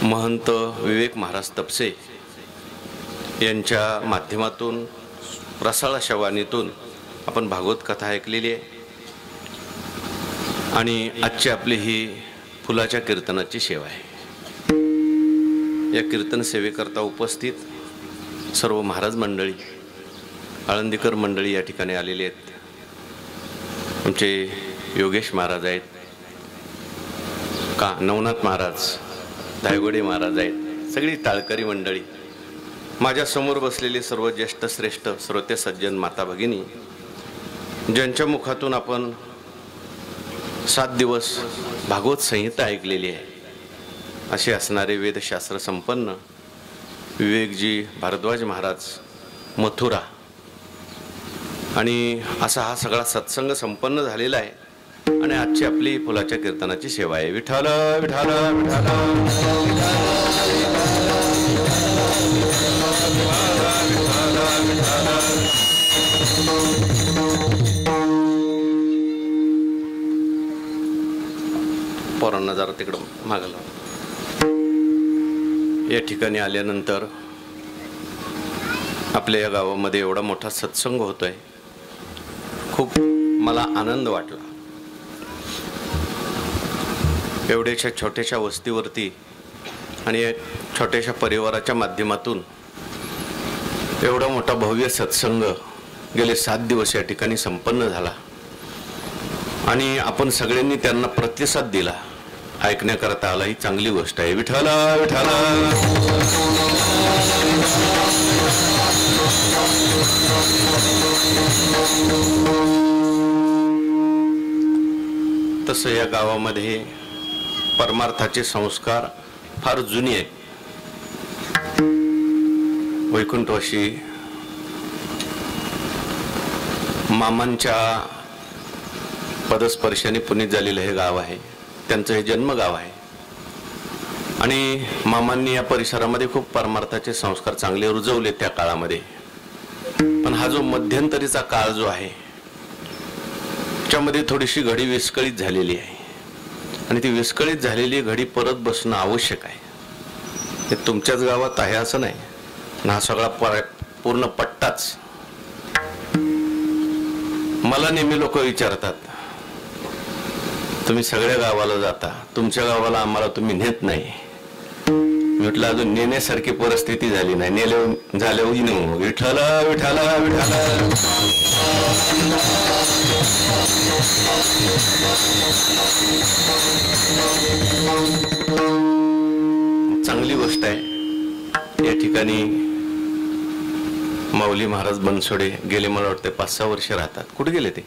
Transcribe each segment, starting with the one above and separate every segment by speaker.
Speaker 1: महंत विवेक महाराज तपसे यांच्या माध्यमातून रसाळ अशा वाणीतून आपण भागवत कथा ऐकलेली आहे आणि आजची आपली ही फुलाच्या कीर्तनाची सेवा आहे। या कीर्तन सेवेकरता उपस्थित सर्व महाराज मंडळी, आळंदीकर मंडळी या ठिकाणी आलेले आहेत। आमचे योगेश महाराज आहेत, का नवनाथ महाराज, धायगोडे महाराज आहेत, सगळी टाळकरी मंडळी, माझ्या समोर बसलेले सर्व ज्येष्ठ श्रेष्ठ श्रोते सज्जन माता भगिनी, ज्यांच्या मुखातून आपण 7 दिवस भागवत संहिता ऐकलेली आहे, असे असणारे वेदशास्त्र संपन्न विवेकजी भारद्वाज महाराज मथुरा, आणि असा हा सगळा सत्संग संपन्न झालेला आहे आणि आजची आपली फुलाच्या कीर्तनाची सेवा आहे। विठ्ठल विठ्ठल पोरांना जरा तिकडं मागला। या ठिकाणी आल्यानंतर आपल्या या गावामध्ये एवढा मोठा सत्संग होतोय, खूप मला आनंद वाटला। एवढ्याशा छोट्याशा वस्तीवरती आणि छोट्याशा परिवाराच्या माध्यमातून एवढा मोठा भव्य सत्संग गेले 7 दिवस या ठिकाणी संपन्न झाला आणि आपण सगळ्यांनी त्यांना प्रतिसाद दिला, ऐकण्याकरता आला, ही चांगली गोष्ट आहे। विठ्ठल विठ्ठल तसं या गावामध्ये परमार्थाचे संस्कार फार जुनी आहेत। वैकुंठवासी मामांच्या पदस्पर्शाने पुनीत झालेलं हे गाव आहे, त्यांचं हे जन्मगाव आहे आणि मामांनी या परिसरामध्ये खूप परमार्थाचे संस्कार चांगले रुजवले त्या काळामध्ये। पण हा जो मध्यंतरीचा काळ जो आहे त्यामध्ये थोडीशी घडी विस्कळीत झालेली आहे आणि ती विस्कळीत झालेली घडी परत बसणं आवश्यक आहे। हे तुमच्याच गावात आहे असं नाही, हा सगळा पूर्ण पट्टाच। मला नेहमी लोक विचारतात, तुम्ही सगळ्या गावाला जाता, तुमच्या गावाला आम्हाला तुम्ही नेत नाही। म्हटलं अजून नेण्यासारखी परिस्थिती झाली नाही, नेले झाल्यावर नेऊ। विठ्ठल विठ्ठल विठ्ठल चांगली गोष्ट आहे। या ठिकाणी माऊली महाराज बनसोडे गेले मला वाटते 5-6 वर्ष राहतात, कुठे गेले ते?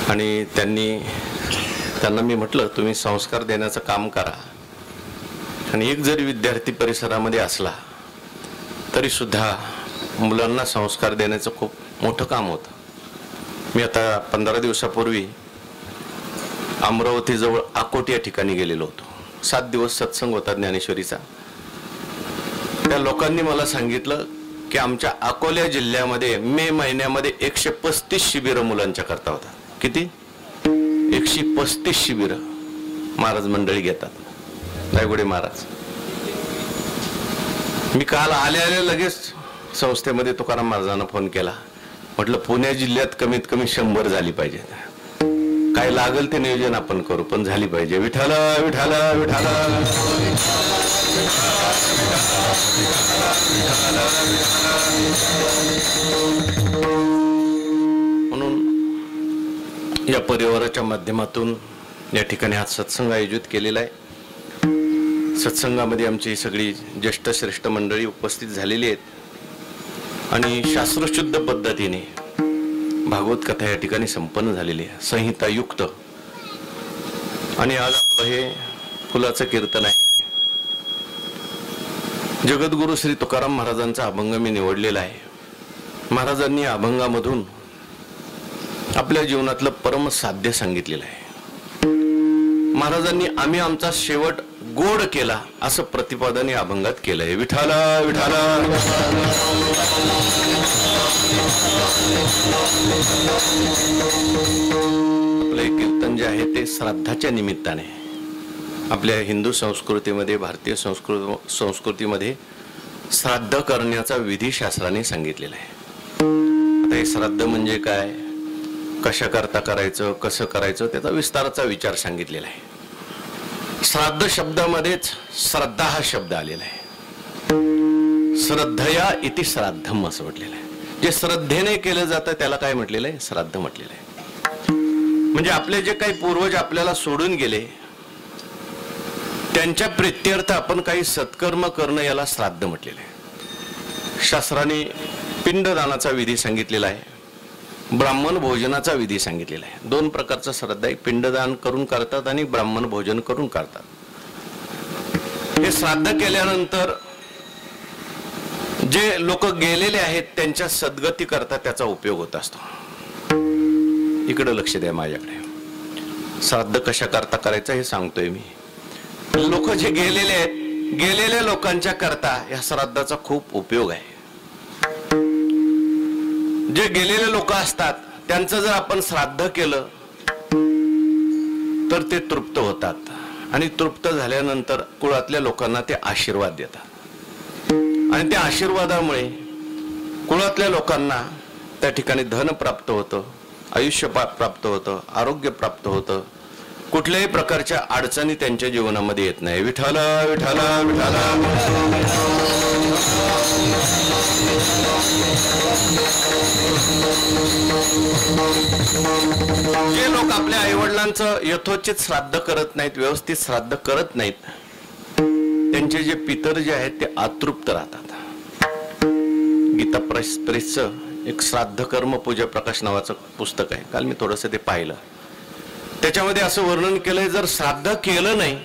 Speaker 1: आणि त्यांना मी म्हटलं तुम्ही संस्कार देण्याचं काम करा, आणि एक जरी विद्यार्थी परिसरामध्ये असला तरी सुद्धा मुलांना संस्कार देण्याचं खूप मोठं काम होतं। मी आता 15 दिवसापूर्वी अमरावती जवळ अकोट या ठिकाणी गेलेलो होतो। 7 दिवस सत्संग होता ज्ञानेश्वरीचा। त्या लोकांनी मला सांगितलं की आमच्या अकोला जिल्ह्यामध्ये मे महिन्यामध्ये 135 शिबिरं मुलांच्या करता होतात। किती? 135 शिबिरं महाराज मंडळी घेतात, धायगोडे महाराज। मी काल आले लगेच संस्थेमध्ये तुकाराम महाराजांना फोन केला, म्हटलं पुणे जिल्ह्यात कमीत कमी 100 झाली पाहिजे, काय लागेल ते नियोजन आपण करू, पण झाली पाहिजे। विठ्ठल विठ्ठल विठ्ठल म्हणून या परिवाराच्या माध्यमातून या ठिकाणी हा सत्संग आयोजित केलेला आहे। सत्संगामध्ये आमची सगळी ज्येष्ठ श्रेष्ठ मंडळी उपस्थित झालेली आहेत आणि शास्त्रशुद्ध पद्धतीने भागवत कथा या ठिकाणी संपन्न झालेली आहे, संहिता युक्त। आणि आज आपलं हे फुलाचं कीर्तन आहे। जगद्गुरु श्री तुकाराम महाराजांचा अभंग मी निवडलेला आहे। महाराजांनी अभंगामधून आपल्या जीवनातलं परम साध्य सांगितलेलं आहे। महाराजांनी आम्ही आमचा शेवट गोड केला असं प्रतिपादन या अभंगात केलंय। विठ्ठल विठ्ठल आपलं कीर्तन जे आहे ते श्राद्धाच्या निमित्ताने आपल्या हिंदू संस्कृतीमध्ये, भारतीय संस्कृतीमध्ये श्राद्ध करण्याचा विधी शास्त्राने सांगितलेला आहे. आता हे श्राद्ध म्हणजे काय, कशा करता करायचं, कसं करायचं, त्याचा विस्ताराचा विचार सांगितलेला आहे. श्राद्ध शब्दामध्येच श्रद्धा हा शब्द आलेला आहे. श्रद्धया इति श्राद्धम असं म्हटलेलं आहे. जे श्रद्धेने केलं जातं त्याला काय म्हटलेलं आहे, श्राद्ध म्हटलेलं आहे. म्हणजे आपले जे काही पूर्वज आपल्याला सोडून गेले त्यांच्या प्रित्यर्थ आपण काही सत्कर्म करणं याला श्राद्ध म्हटलेलं आहे. शास्त्राने पिंडदानाचा विधी सांगितलेला आहे, ब्राह्मण भोजनाचा विधी सांगितलेला आहे. दोन प्रकारचा श्राद्ध आहे, पिंडदान करून करतात आणि ब्राह्मण भोजन करून करतात. हे श्राद्ध केल्यानंतर जे लोक गेलेले आहेत त्यांच्या सद्गती करता त्याचा उपयोग होत असतो. इकडे लक्ष द्या माझ्याकडे. श्राद्ध कशा करता करायचं हे सांगतोय मी. लोक जे गेलेले आहेत, गेलेल्या लोकांच्या करता या श्राद्धाचा खूप उपयोग आहे. जे गेलेले लोक असतात त्यांचं जर आपण श्राद्ध केलं तर ते तृप्त होतात आणि तृप्त झाल्यानंतर कुळातल्या लोकांना ते आशीर्वाद देतात आणि त्या आशीर्वादामुळे कुळातल्या लोकांना त्या ठिकाणी धन प्राप्त होतं, आयुष्य प्राप्त होतं, आरोग्य प्राप्त होतं. कुठल्याही प्रकारच्या अडचणी त्यांच्या जीवनामध्ये येत नाही. विठ्ठल विठ्ठल विठ्ठल. जे लोक आपल्या आईवडिलांचं यथोचित श्राद्ध करत नाहीत, व्यवस्थित श्राद्ध करत नाहीत, त्यांचे जे पितर जे आहेत ते अतृप्त राहतात. गीता प्रेसचं एक श्राद्ध कर्म पूजा प्रकाश नावाचं पुस्तक आहे. काल मी थोडंसं ते पाहिलं. त्याच्यामध्ये असं वर्णन केलंय, जर श्राद्ध केलं नाही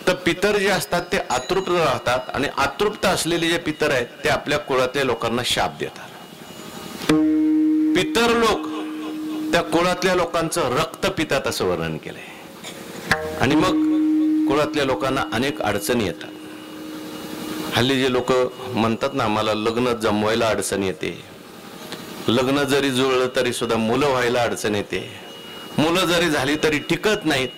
Speaker 1: तर पितर जे असतात ते अतृप्त राहतात आणि अतृप्त असलेले जे पितर आहेत ते आपल्या कुळातल्या लोकांना शाप देतात. पितर लोक त्या कुळातल्या लोकांचं रक्त पितात असं वर्णन केलंय आणि मग कुळातल्या लोकांना अनेक अडचणी येतात. हल्ली जे लोक म्हणतात ना, आम्हाला लग्न जमवायला अडचण येते, लग्न जरी जुळलं तरी सुद्धा मुलं व्हायला अडचण येते, मुलं जरी झाली तरी टिकत नाहीत.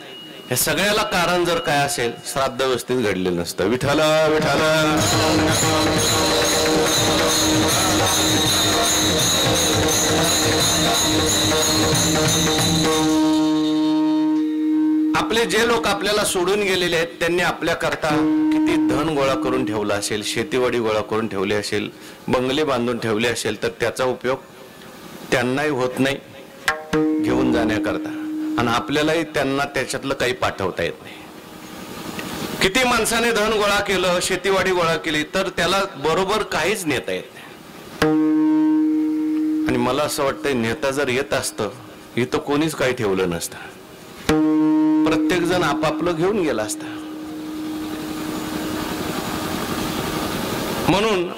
Speaker 1: हे सगळ्याला कारण जर काय असेल, श्राद्ध व्यवस्थित घडलेलं नसतं. विठ्ठल विठ्ठल. आपले जे लोक आपल्याला सोडून गेलेले आहेत त्यांनी आपल्या करता किती धन गोळा करून ठेवला असेल, शेतीवाडी गोळा करून ठेवले असेल, बंगले बांधून ठेवले असेल, तर त्याचा उपयोग त्यांनाही होत नाही घेऊन जाण्याकरता आणि आपल्यालाही त्यांना त्याच्यातलं काही पाठवता येत नाही. किती माणसाने धन गोळा केलं, शेतीवाडी गोळा केली, तर त्याला बरोबर काहीच नेता येत नाही. आणि मला असं वाटतंय, नेता जर येत असतं इथं कोणीच काही ठेवलं नसतं, प्रत्येक जण आपापलं घेऊन गेला असता. म्हणून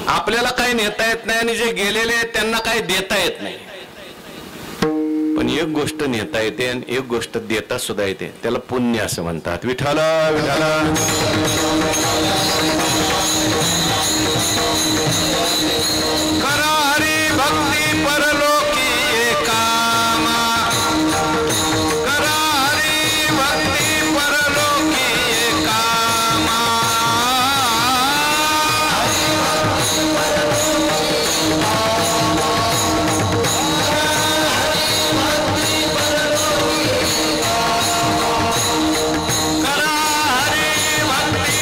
Speaker 1: आपल्याला काही नेता येत नाही आणि जे गेलेले आहेत त्यांना काही देता येत नाही. पण एक गोष्ट नेता येते आणि एक गोष्ट देता सुद्धा येते, त्याला पुण्य असं म्हणतात. विठ्ठल विठ्ठल. करा हरी भक्ती परलोकी एकामा, करा हरी भक्ती परलोकी एकामा. करा हरी भक्ती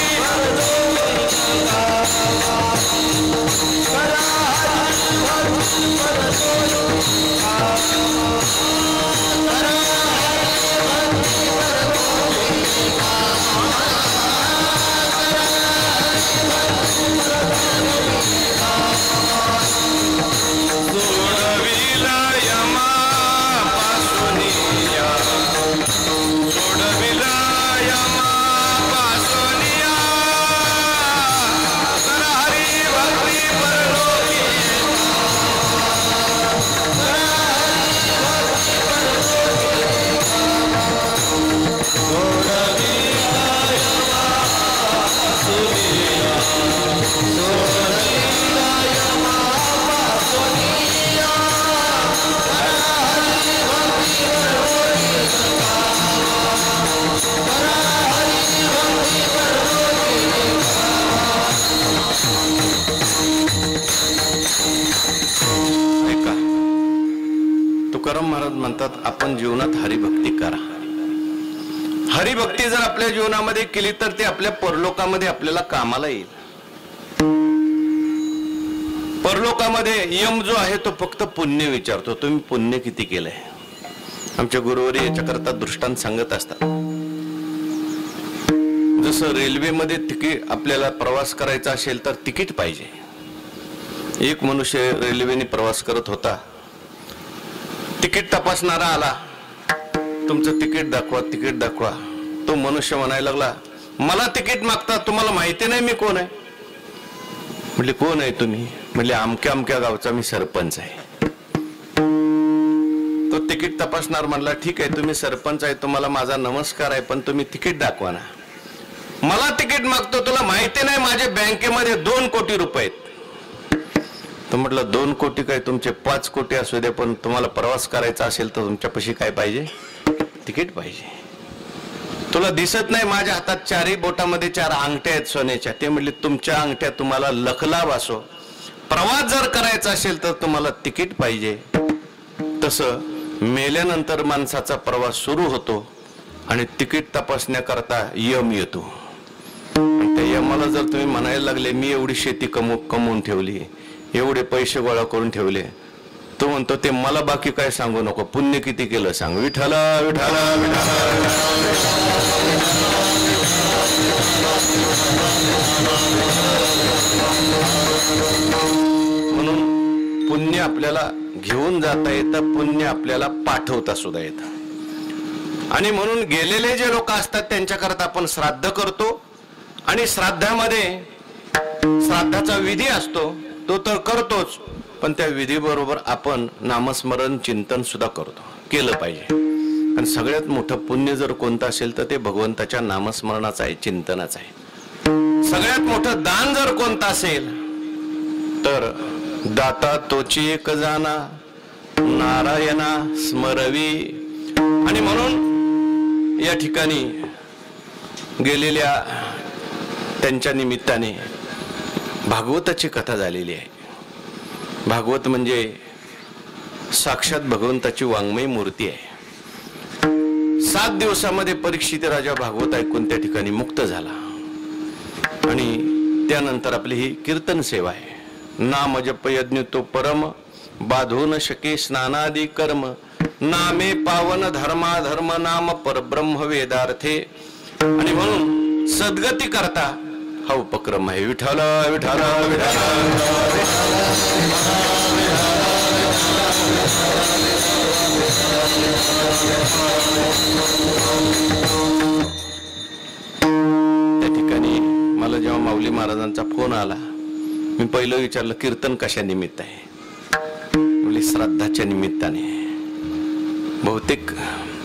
Speaker 1: सांगतात आपण जीवनात हरिभक्ती करा. हरिभक्ती जर आपल्या जीवनामध्ये केली तर ते आपल्या परलोकामध्ये आपल्याला कामाला येईल. परलोकामध्ये यम जो आहे तो फक्त पुण्य विचारतो, तुम्ही पुण्य किती केलंय. आमच्या गुरुवारी याच्याकरता दृष्टांत सांगत असतात. जसं रेल्वेमध्ये तिकीट आपल्याला प्रवास करायचा असेल तर तिकीट पाहिजे. एक मनुष्य रेल्वेने प्रवास करत होता. तिकीट तपासणारा आला, तुमचं तिकीट दाखवा, तिकीट दाखवा. तो मनुष्य म्हणायला लागला, मला तिकीट मागता, तुम्हाला माहिती नाही मी कोण आहे. म्हटले कोण आहे तुम्ही. म्हटले अमक्या अमक्या गावचा मी सरपंच आहे. तो तिकीट तपासणार म्हणला, ठीक आहे तुम्ही सरपंच आहे, तुम्हाला माझा नमस्कार आहे, पण तुम्ही तिकीट दाखवा ना. मला तिकीट मागतो, तुला माहिती नाही माझ्या बँकेमध्ये 2 कोटी रुपये आहेत. तो म्हटलं 2 कोटी काय, तुमचे 5 कोटी असू दे, पण तुम्हाला प्रवास करायचा असेल तर तुमच्यापाशी काय पाहिजे, तिकीट पाहिजे. तुला दिसत नाही माझ्या हातात 4ही बोटामध्ये 4 अंगठ्या आहेत सोन्याच्या. ते म्हटले तुमच्या अंगठ्या तुम्हाला लखलाभ असो, प्रवास जर करायचा असेल तर तुम्हाला तिकीट पाहिजे. तसं मेल्यानंतर माणसाचा प्रवास सुरू होतो आणि तिकीट तपासण्याकरता यम येतो. त्या यमाला जर तुम्ही म्हणायला लागले मी एवढी शेती कमवून ठेवली, एवढे पैसे गोळा करून ठेवले, तो म्हणतो ते मला बाकी काय सांगू नको, पुण्य किती केलं सांग. विठाला विठाला म्हणून पुण्य आपल्याला घेऊन जाता येतं, पुण्य आपल्याला पाठवता सुद्धा येतं. आणि म्हणून गेलेले जे लोक असतात त्यांच्याकरता आपण श्राद्ध करतो. आणि श्राद्धामध्ये श्राद्धाचा विधी असतो तो तर करतोच, पण त्या विधीबरोबर आपण नामस्मरण चिंतन सुद्धा करतो, केलं पाहिजे. आणि सगळ्यात मोठं पुण्य जर कोणतं असेल तर ते भगवंताच्या नामस्मरणाचं आहे, चिंतनाचं आहे. सगळ्यात मोठं दान जर कोणतं असेल तर दाता तोची एक जाना नारायणा स्मरवी. आणि म्हणून या ठिकाणी गेलेल्या त्यांच्या निमित्ताने भागवताची कथा झालेली आहे. भागवत म्हणजे साक्षात भगवंताची वाङ्मय मूर्ती आहे. 7 दिवसामध्ये परीक्षित राजा भागवत ऐकून त्या ठिकाणी मुक्त झाला. आणि त्यानंतर आपली ही कीर्तन सेवा आहे. नाम जप यज्ञ तो परम बाधो न शके स्नानादी कर्म नामे पावन धर्मा धर्म नाम परब्रह्म वेदार्थे. आणि म्हणून सद्गती करता हा उपक्रम आहे. विठ्ठल विठ्ठल त्या ठिकाणी मला जेव्हा माऊली महाराजांचा फोन आला, मी पहिलं विचारलं कीर्तन कशा निमित्त आहे. म्हणजे श्राद्धाच्या निमित्ताने. बहुतेक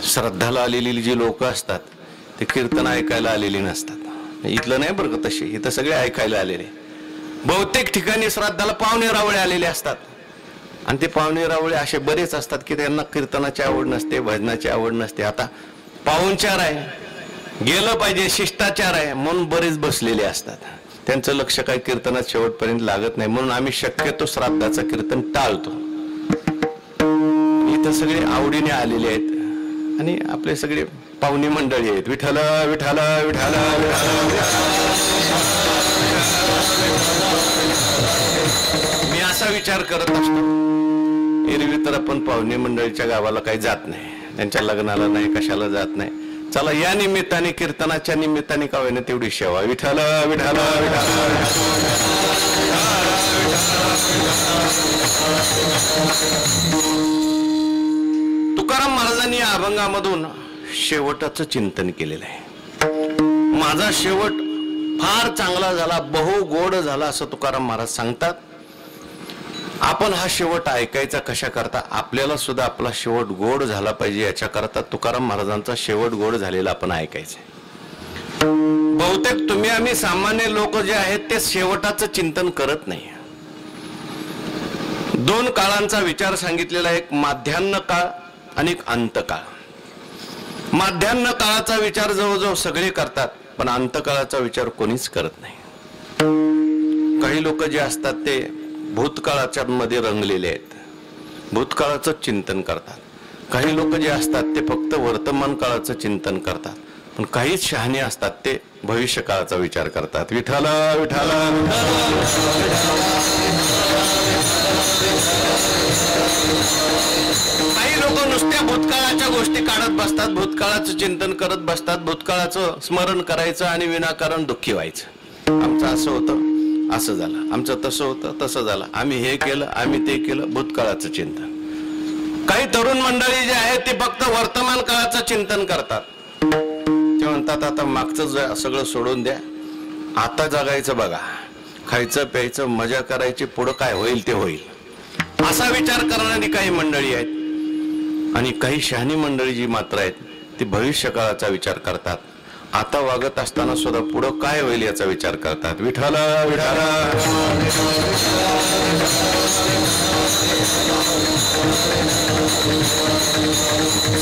Speaker 1: श्रद्धाला आलेली जी लोक असतात ते कीर्तन ऐकायला आलेली नसतात. इथलं नाही बरं का तसे, इथं सगळे ऐकायला आलेले. बहुतेक ठिकाणी श्राद्धाला पाहुणे रावळे आलेले असतात. आणि ते पाहुणे रावळे असे बरेच असतात की त्यांना कीर्तनाची आवड नसते, भजनाची आवड नसते. आता पाहुणचार आहे, गेलं पाहिजे, शिष्टाचार आहे म्हणून बरेच बसलेले असतात. त्यांचं लक्ष काही कीर्तनात शेवटपर्यंत लागत नाही. म्हणून आम्ही शक्यतो श्राद्धाचं कीर्तन टाळतो. इथं सगळे आवडीने आलेले आहेत आणि आपले सगळे पाहुणी मंडळी आहेत. विठ्ठल विठ्ठल विठ्ठल. मी असा विचार करत असतो, एरवी तर आपण पाहुणे मंडळीच्या गावाला काही जात नाही, त्यांच्या लग्नाला नाही, कशाला जात नाही. चला या निमित्ताने कीर्तनाच्या निमित्ताने का होईना तेवढी सेवा. विठ्ठल विठ्ठल तुकाराम महाराजांनी या अभंगामधून शेवटाचं चिंतन केलेलं आहे. माझा शेवट फार चांगला झाला, बहु गोड झाला असं तुकाराम महाराज सांगतात. आपण हा शेवट ऐकायचा कशा करता, आपल्याला सुद्धा आपला शेवट गोड झाला पाहिजे याच्या करता तुकाराम महाराजांचा शेवट गोड झालेला आपण ऐकायचा. बहुतेक तुम्ही आम्ही सामान्य लोक जे आहेत ते शेवटाचं चिंतन करत नाही. 2 काळांचा विचार सांगितलेला, एक माध्यान्ह काळ आणि एक अंतकाळ. माध्यान्ह काळाचा विचार जवळजवळ सगळे करतात, पण अंतकाळाचा विचार कोणीच करत नाही. काही लोक जे असतात ते भूतकाळाच्या मध्ये रंगलेले आहेत, भूतकाळाचं चिंतन करतात. काही लोक जे असतात ते फक्त वर्तमान काळाचं चिंतन करतात, पण काहीच शहाणे असतात ते भविष्य काळाचा विचार करतात. विठाला विठाला. काही लोक नुसत्या भूतकाळाच्या गोष्टी काढत बसतात, भूतकाळाचं चिंतन करत बसतात, भूतकाळाचं स्मरण करायचं आणि विनाकारण दुःखी व्हायचं. आमचं असं होतं, असं झालं, आमचं तसं होतं, तसं झालं, आम्ही हे केलं, आम्ही ते केलं. भूतकाळाचं चिंतन. काही तरुण मंडळी जे आहेत ते फक्त वर्तमान काळाचं चिंतन करतात. ते म्हणतात आता मागचं सगळं सोडून द्या, आता जगायचं बघा, खायचं प्यायचं मजा करायची, पुढं काय होईल ते होईल, असा विचार करणारी काही मंडळी आहेत. आणि काही शहाणी मंडळी जी मात्र आहेत ती भविष्य काळाचा विचार करतात. आता वागत असताना सुद्धा पुढं काय होईल याचा विचार करतात. विठाला विठाला.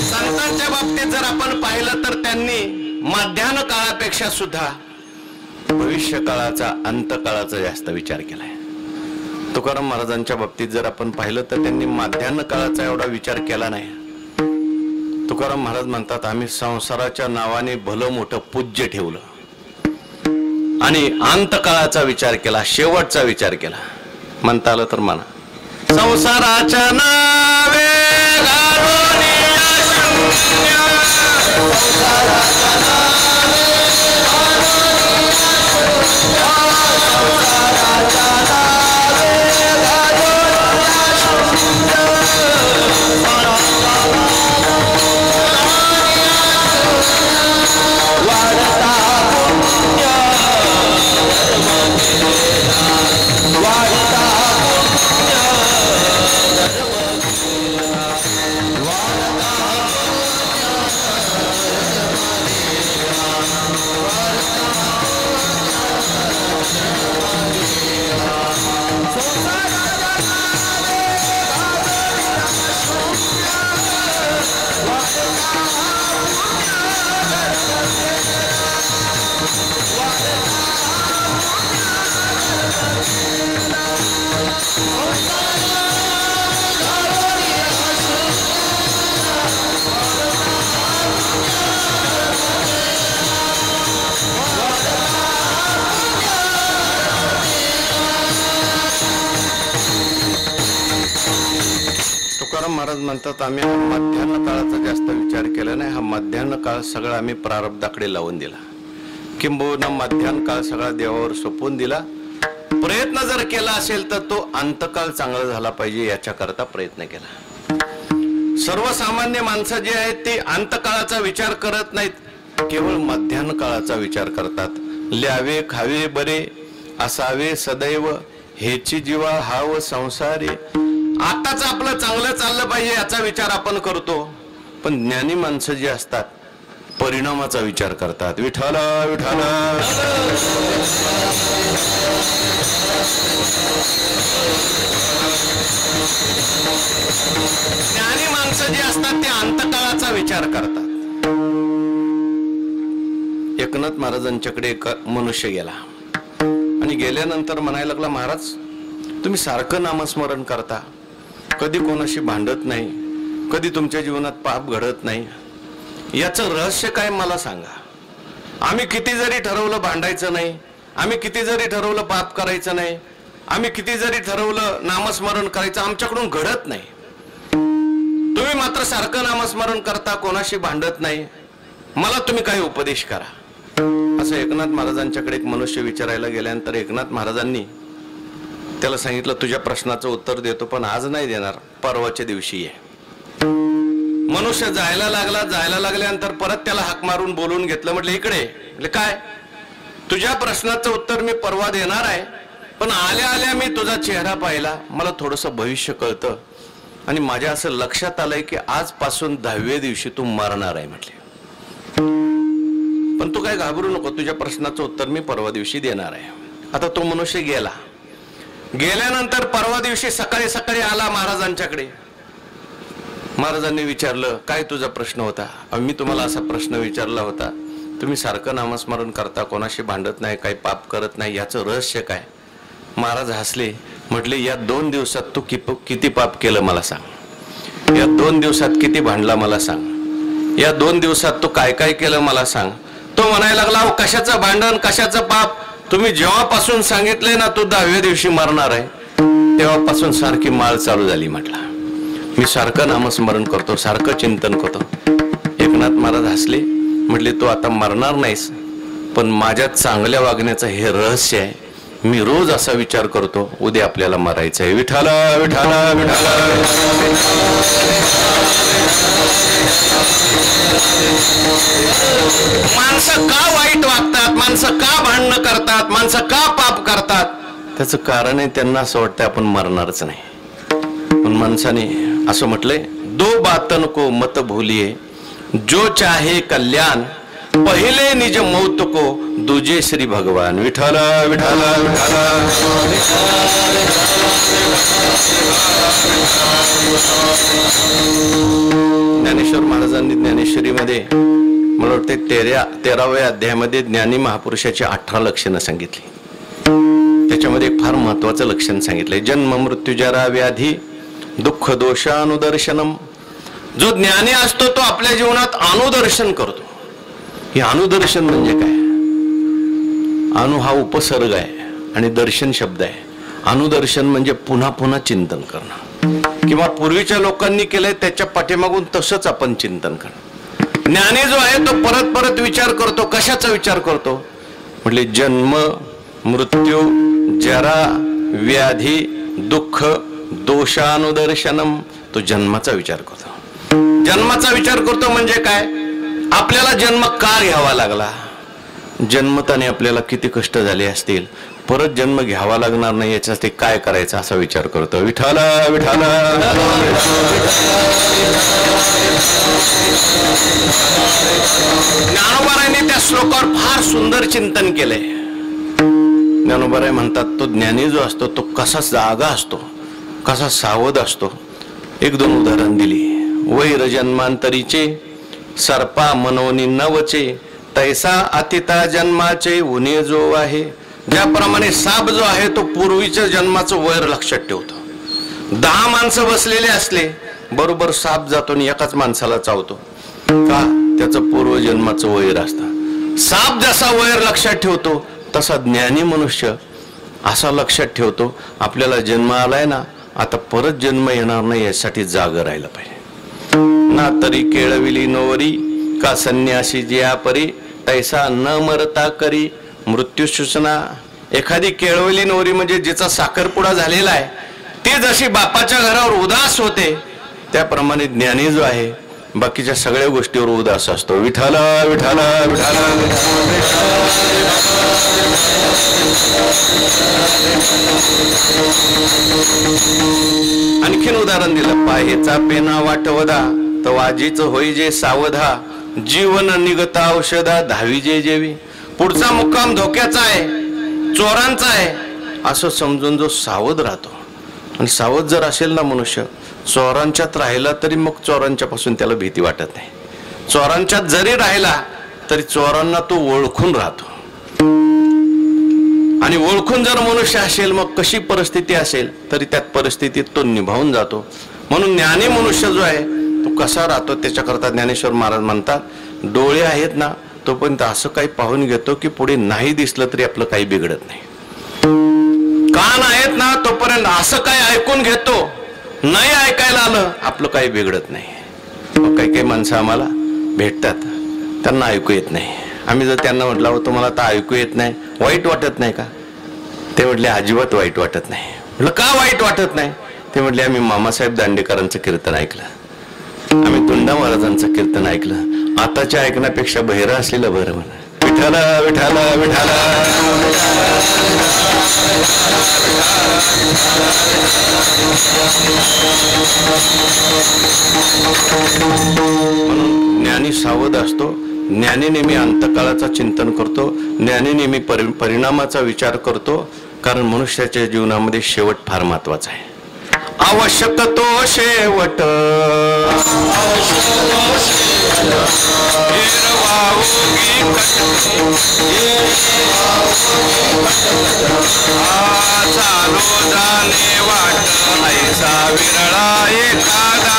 Speaker 1: संतांच्या बाबतीत जर आपण पाहिलं तर त्यांनी मध्यान्ह काळापेक्षा सुद्धा भविष्य काळाचा, अंत काळाचा जास्त विचार केलाय. तुकाराम महाराजांच्या बाबतीत जर आपण पाहिलं तर त्यांनी मध्यान्ह काळाचा एवढा विचार केला नाही. तुकाराम महाराज म्हणतात आम्ही संसाराच्या नावाने भलं मोठं पूज्य ठेवलं आणि अंत काळाचा विचार केला, शेवटचा विचार केला. म्हणता आलं तर म्हणा. संसाराच्या नावे महाराज म्हणतात आम्ही मध्यान्ह काळाचा जास्त विचार केला नाही. हा मध्यान्ह काळ सगळा आम्ही प्रारब्धाकडे लावून दिला, किंबहुना मध्यान्ह काळ सगळा देवावर सोपवून दिला. प्रयत्न जर केला असेल तर तो अंतकाळ चांगला झाला पाहिजे याच्याकरता प्रयत्न केला. सर्वसामान्य माणसं जे आहेत ते अंतकाळाचा विचार करत नाहीत, केवळ मध्यान्ह काळाचा विचार करतात. ल्यावे खावे बरे असावे सदैव, हेची जीवा हाव संसारे. आताच आपलं चांगलं चाललं पाहिजे याचा विचार आपण करतो, पण ज्ञानी माणसं जी असतात परिणामाचा विचार करतात. विठाला विठाला. ज्ञानी माणसं जी असतात ते अंतकाळाचा विचार करतात. एकनाथ महाराजांच्याकडे एक मनुष्य गेला आणि गेल्यानंतर म्हणायला लागला महाराज तुम्ही सारखं नामस्मरण करता, कधी कोणाशी भांडत नाही, कधी तुमच्या जीवनात पाप घडत नाही, याचं रहस्य काय मला सांगा. आम्ही किती जरी ठरवलं भांडायचं नाही, आम्ही किती जरी ठरवलं पाप करायचं नाही, आम्ही किती जरी ठरवलं नामस्मरण करायचं, आमच्याकडून घडत नाही. तुम्ही मात्र सारखं नामस्मरण करता, कोणाशी भांडत नाही, मला तुम्ही काही उपदेश करा. असं एकनाथ महाराजांच्याकडे एक मनुष्य विचारायला गेल्यानंतर एकनाथ महाराजांनी त्याला सांगितलं तुझ्या प्रश्नाचं उत्तर देतो, पण आज नाही देणार, परवाच्या दिवशी ये. मनुष्य जायला लागल्यानंतर परत त्याला हाक मारून बोलून घेतलं. म्हटलं इकडे. काय? तुझ्या प्रश्नाचं उत्तर मी परवा देणार आहे, पण आल्या आल्या मी तुझा चेहरा पाहिला, मला थोडंसं भविष्य कळतं आणि माझ्या असं लक्षात आलंय की आजपासून 10व्या दिवशी तू मरणार आहे. म्हटले पण तू काय घाबरू नको, तुझ्या प्रश्नाचं उत्तर मी परवा दिवशी देणार आहे. आता तो मनुष्य गेला. गेल्यानंतर परवा दिवशी सकाळी सकाळी आला महाराजांच्याकडे. महाराजांनी विचारलं काय तुझा प्रश्न होता? मी तुम्हाला असा प्रश्न विचारला होता, तुम्ही सारखं नामस्मरण करता, कोणाशी भांडत नाही, काही पाप करत नाही, याचं रहस्य काय? महाराज हसले. म्हटले या 2 दिवसात तू किती पाप केलं मला सांग. या 2 दिवसात किती भांडला मला सांग, या 2 दिवसात तू काय काय केलं मला सांग. तो म्हणायला लागला, अहो कशाचं भांडण, कशाचं पाप, तुम्ही जेव्हापासून सांगितलंय ना तू 10व्या दिवशी मरणार आहे, तेव्हापासून सारखी माळ चालू झाली. म्हटला मी सारखं नामस्मरण करतो, सारखं चिंतन करतो. एकनाथ महाराज हसले, म्हटले तू आता मरणार नाहीस, पण माझ्या चांगल्या वागण्याचं हे रहस्य आहे. मी रोज असा विचार करतो, उद्या आपल्याला मरायचं आहे. विठाला विठाला विठाला. माणसं का वाईट वागतात, माणसं का भांडणं करतात, माणसं का पाप करतात, त्याचं कारण आहे त्यांना असं वाटतं आपण मरणारच नाही. पण माणसाने असं म्हटलंय, दो बातन को मत भूलिये, जो चाहे कल्याण, पहिले निज मौत को दूजे श्री भगवान. विठाला विठाला विठाला. ज्ञानेश्वर महाराजांनी ज्ञानेश्वरीमध्ये मला वाटते 13व्या अध्यायामध्ये ज्ञानी महापुरुषाची 18 लक्षणं सांगितली. त्याच्यामध्ये एक फार महत्वाचं लक्षण सांगितलंय, जन्म मृत्यू जरा व्याधी दुःख दोषानुदर्शनम. जो ज्ञानी असतो तो आपल्या जीवनात अनुदर्शन करतो. हे अनुदर्शन म्हणजे काय? अनु हा उपसर्ग आहे आणि दर्शन शब्द आहे. अनुदर्शन म्हणजे पुन्हा पुन्हा चिंतन करणं, किंवा पूर्वीच्या लोकांनी केलंय त्याच्या पाठीमागून तसंच आपण चिंतन करणं. ज्ञानी जो आहे तो परत परत विचार करतो. कशाचा विचार करतो? म्हटले जन्म मृत्यू जरा व्याधी दुःख दोषानुदर्शनम. तो जन्माचा विचार करतो. जन्माचा विचार करतो म्हणजे काय? आपल्याला जन्म का घ्यावा लागला, जन्मताने आपल्याला किती कष्ट झाले असतील, परत जन्म घ्यावा लागणार नाही याच्यासाठी काय करायचं असा विचार करतो. विठाला विठाला. ज्ञानोबारायांनी त्या श्लोकावर फार सुंदर चिंतन केलंय. ज्ञानोबाराय म्हणतात, तो ज्ञानी जो असतो तो कसा जागा असतो, कसा सावध असतो. 1-2 उदाहरण दिली. वैर जन्मांतरीचे सर्पा मनोनी नवचे, तैसा अतिता जन्माचे उणे जो आहे. ज्याप्रमाणे साप जो आहे तो पूर्वीच्या जन्माचं वैर लक्षात ठेवतो. 10 माणसं बसलेले असले बरोबर साप जातो आणि एकाच माणसाला चावतो. का? त्याचं पूर्वजन्माचं वैर असतं. साप जसा वैर लक्षात ठेवतो तसा ज्ञानी मनुष्य असा लक्षात ठेवतो, आपल्याला जन्म आलाय ना, आता परत जन्म येणार नाही यासाठी जागा राहिलं पाहिजे. ना तरी केळविली नोवरी का संन्यासी ज्या परी, तैसा न मरता करी मृत्यू सूचना. एखादी केळवली नोवरी म्हणजे जिचा साखरपुडा झालेला आहे, ती जशी बापाच्या घरावर उदास होते त्याप्रमाणे ज्ञानी जो आहे बाकीच्या सगळ्या गोष्टीवर उदास असतो. विठाला विठाला विठाला. आणखीन उदाहरण दिलं, पाहेचा पेना वाटवदा तर वाजीच होई जे सावधा, जीवन निगता औषधा धावी जे जेवी. पुढचा मुक्काम धोक्याचा आहे, चोरांचा आहे असं समजून जो सावध राहतो, आणि सावध जर असेल ना मनुष्य, चोरांच्यात राहिला तरी मग चोरांच्या पासून त्याला भीती वाटत नाही. चोरांच्यात जरी राहिला तरी चोरांना तो ओळखून राहतो, आणि ओळखून जर मनुष्य असेल मग कशी परिस्थिती असेल तरी त्यात परिस्थितीत तो निभावून जातो. म्हणून ज्ञानी मनुष्य जो आहे तो कसा राहतो त्याच्याकरता ज्ञानेश्वर महाराज म्हणतात, डोळे आहेत ना तोपर्यंत असं काही पाहून घेतो की पुढे नाही दिसलं तरी आपलं काही बिघडत नाही. कान आहेत ना तोपर्यंत असं काही ऐकून घेतो, नाही ऐकायला आलं आपलं काही बिघडत नाही. काही काही माणसं आम्हाला भेटतात, त्यांना ऐकू येत नाही. आम्ही जर त्यांना म्हटलं होतं मला तर ऐकू येत नाही, वाईट वाटत नाही का? ते म्हटले अजिबात वाईट वाटत नाही. म्हटलं का वाईट वाटत नाही? ते म्हटले आम्ही मामासाहेब दांडेकरांचं कीर्तन ऐकलं, आम्ही तुंडा महाराजांचं कीर्तन ऐकलं, आताच्या ऐकण्यापेक्षा बहिरा असलेलं बरं. म्हणा विठाला विठाला विठाला. म्हणून ज्ञानी सावध असतो, ज्ञानी नेहमी अंतकाळाचा चिंतन करतो, ज्ञानी नेहमी परिणामाचा विचार करतो. कारण मनुष्याच्या जीवनामध्ये शेवट फार महत्वाचा आहे. आवश्यक तो शेवट चालो जाणे वाट ऐसा विरळा एखादा.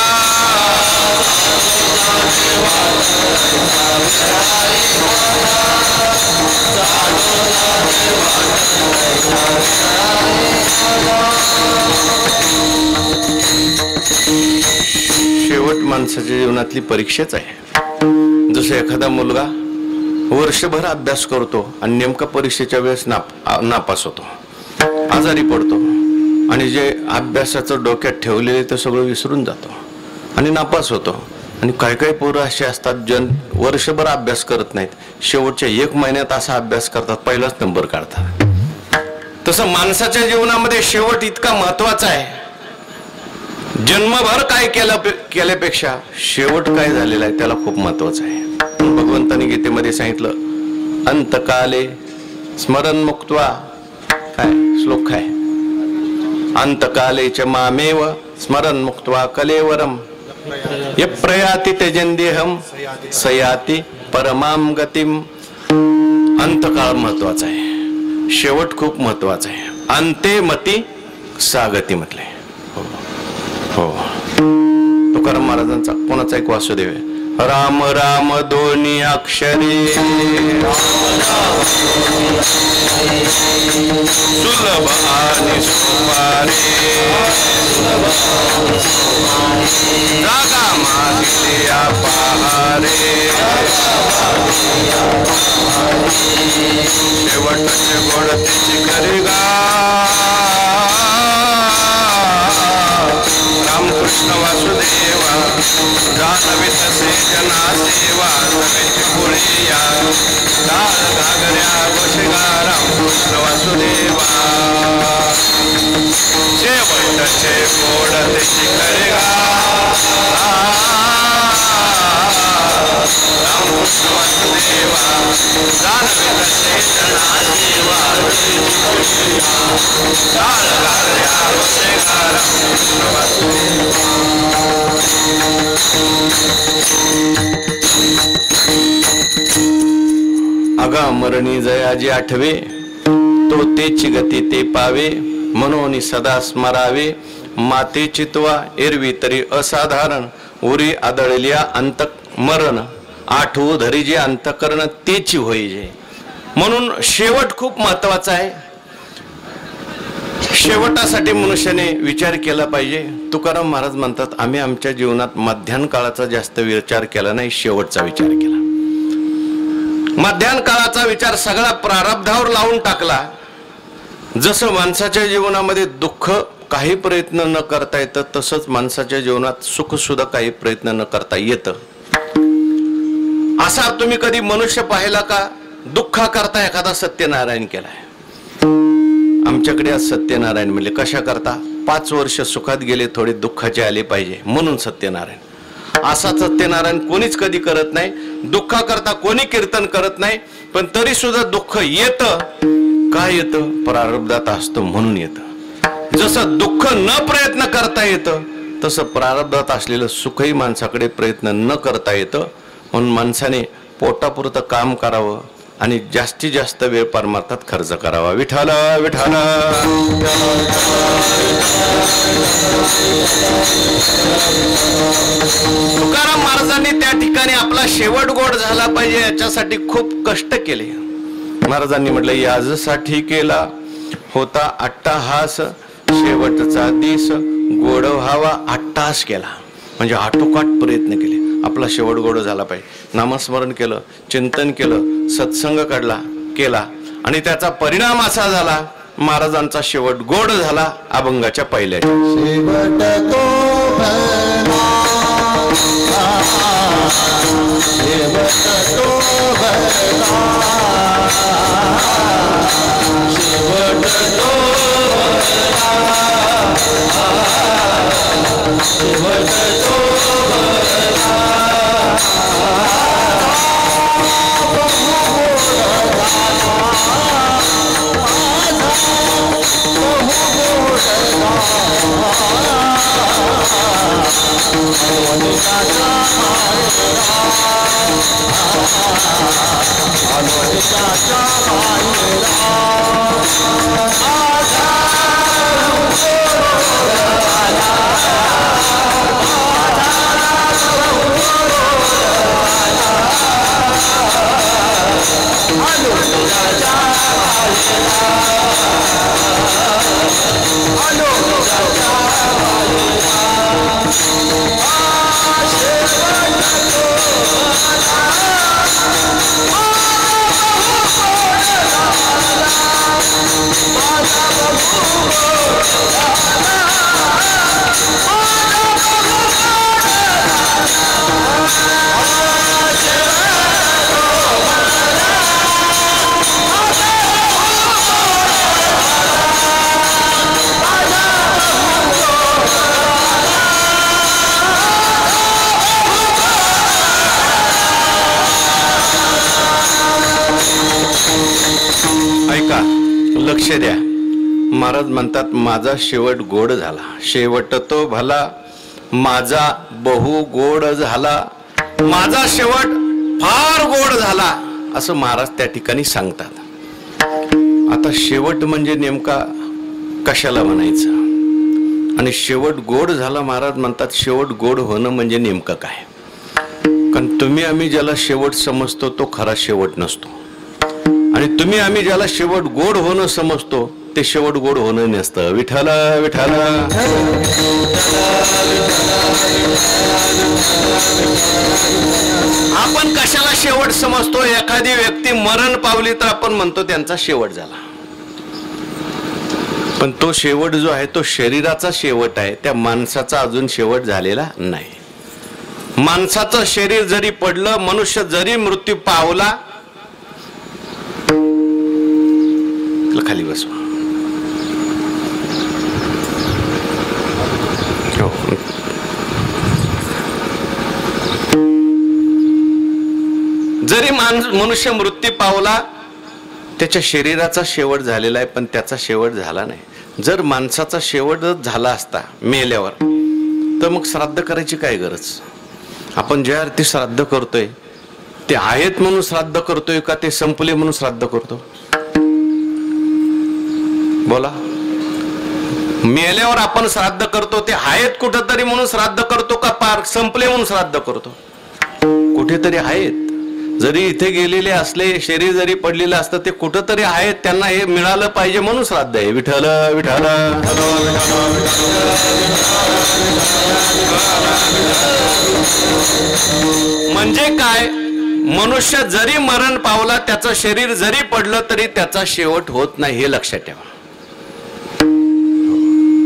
Speaker 1: माणसाच्या जीवनातली परीक्षाच आहे. जसं एखादा मुलगा वर्षभर अभ्यास करतो आणि नेमका परीक्षेच्या वेळेस नापास होतो, आजारी पडतो आणि जे अभ्यासाचं डोक्यात ठेवलेले ते सगळं विसरून जातो आणि नापास होतो. आणि काही काही पोरं असे असतात जन वर्षभर अभ्यास करत नाहीत, शेवटच्या 1 महिन्यात असा अभ्यास करतात, पहिलाच नंबर काढतात. तसं माणसाच्या जीवनामध्ये शेवट इतका महत्वाचा आहे. जन्मभर काय केल्यापेक्षा शेवट काय झालेला आहे त्याला खूप महत्वाचं आहे. भगवंताने गीतेमध्ये सांगितलं, अंतकाले स्मरण मुक्त्वा, काय श्लोक काय, अंतकाले च मामेव स्मरण मुक्त्वा कलेवरम ये प्रयाति त्यजन्देहम सयाति परमाम गतिम. अंतकाळ महत्वाचा आहे, शेवट खूप महत्वाचा आहे. अंते मती सागती म्हटले. हो, तुकाराम महाराजांचा कोणाचा एक वासुदेव आहे, राम राम दोन्ही अक्षरे सुलभ आणि सोपारे, जागा मागितल्या पहारे, शेवटचे गोड त्याची करेगा. रामकृष्ण वासुदेवा जानवी तसे जना सेवा, सगळ्याची पुढे या टाळ घागऱ्या गोशेगा. रामकृष्ण वासुदेवा शेवटचे गोड त्याची करेगा. रामकृष्ण वासुदेवा जानवी तसे जना सेवा, टाळ घागऱ्या गोशेगा. रामकृष्ण वासुदेवा. अगा मरणी जयाजी आठवे, तो तेची गती ते पावे, मनोनी सदा स्मरावे. माते चितवा एरवी तरी असाधारण, उरी आदळल्या अंत मरण, आठवू धरी जे अंतकरण तेची होईजे. म्हणून शेवट खूप महत्वाचा आहे. शेवटासाठी मनुष्याने विचार केला पाहिजे. तुकाराम महाराज म्हणतात, आम्ही आमच्या जीवनात मध्यान्ह काळाचा जास्त विचार केला नाही, शेवटचा विचार केला. मध्यान्ह काळाचा विचार सगळा प्रारब्धावर लावून टाकला. जसं माणसाच्या जीवनामध्ये दुःख काही प्रयत्न न करता येतं, तसंच माणसाच्या जीवनात सुख सुद्धा काही प्रयत्न न करता येतं. असा तुम्ही कधी मनुष्य पाहिला का दुःखा करता एखादा सत्यनारायण केलाय? आमच्याकडे आज सत्यनारायण म्हणजे कशा करता, 5 वर्ष सुखात गेले, थोडे दुःखाचे आले पाहिजे म्हणून सत्यनारायण. असा सत्यनारायण कोणीच कधी करत नाही. दुःखा करता कोणी कीर्तन करत नाही, पण तरी सुद्धा दुःख येतं. काय येतं? प्रारब्धात असतं म्हणून येतं. जसं दुःख न प्रयत्न करता येतं, तसं प्रारब्धात असलेलं सुखही माणसाकडे प्रयत्न न करता येतं. म्हणून माणसाने पोटापुरतं काम करावं आणि जास्तीत जास्त वेळ परमार्थात खर्च करावा. विठ्ठल विठ्ठल. तुकाराम महाराजांनी त्या ठिकाणी आपला शेवट गोड झाला पाहिजे याच्यासाठी खूप कष्ट केले. महाराजांनी म्हटलं, याजसाठी केला होता अट्टाहास, शेवटचा दिस गोड व्हावा अट्टाहास केला. म्हणजे आटोकाट प्रयत्न केले, आपला शेवट गोड झाला पाहिजे. नामस्मरण केलं, चिंतन केलं, सत्संग केला आणि त्याचा परिणाम असा झाला, महाराजांचा शेवट गोड झाला. अभंगाच्या पहिल्याच्या शेवट तो भला, शेवट तो भला, शेवट तो भला, शेवट तो Hello. ऐका, लक्ष द्या. महाराज म्हणतात माझा शेवट गोड झाला, शेवट तो भला माझा बहु गोड झाला, माझा शेवट फार गोड झाला असं महाराज त्या ठिकाणी सांगतात. आता शेवट म्हणजे नेमका कशाला म्हणायचं आणि शेवट गोड झाला महाराज म्हणतात. शेवट गोड होणं म्हणजे नेमकं काय? कारण तुम्ही आम्ही ज्याला शेवट समजतो तो खरा शेवट नसतो, आणि तुम्ही आम्ही ज्याला शेवट गोड होणं समजतो ते शेवट गोड होणं नसतं. विठ्ठल विठ्ठल. आपण कशाला शेवट समजतो? एखादी व्यक्ती मरण पावली तर आपण म्हणतो त्यांचा शेवट झाला, पण तो शेवट जो आहे तो शरीराचा शेवट आहे, त्या माणसाचा अजून शेवट झालेला नाही. माणसाचं शरीर जरी पडलं, मनुष्य जरी मृत्यू पावला, खाली बसवा. जरी मनुष्य मृत्यू पावला, त्याच्या शरीराचा शेवट झालेला आहे, पण त्याचा शेवट झाला नाही. जर माणसाचा शेवट झाला असता मेल्यावर, तर मग श्राद्ध करायची काय गरज? आपण ज्या अर्थी श्राद्ध करतोय ते आहेत म्हणून श्राद्ध करतोय का ते संपले म्हणून श्राद्ध करतो? बोला. मेल्यावर आपण श्राद्ध करतो ते आहेत कुठेतरी म्हणून श्राद्ध करतो का पार संपले म्हणून श्राद्ध करतो? कुठेतरी आहेत. जरी इथे गेलेले असले, शरीर जरी पडलेलं असतं, ते कुठेतरी आहेत, त्यांना हे मिळालं पाहिजे म्हणून श्राद्ध आहे. विठ्ठल विठ्ठल. म्हणजे काय? मनुष्य जरी मरण पावला, त्याचं शरीर जरी पडलं तरी त्याचा शेवट होत नाही, हे लक्षात ठेवा.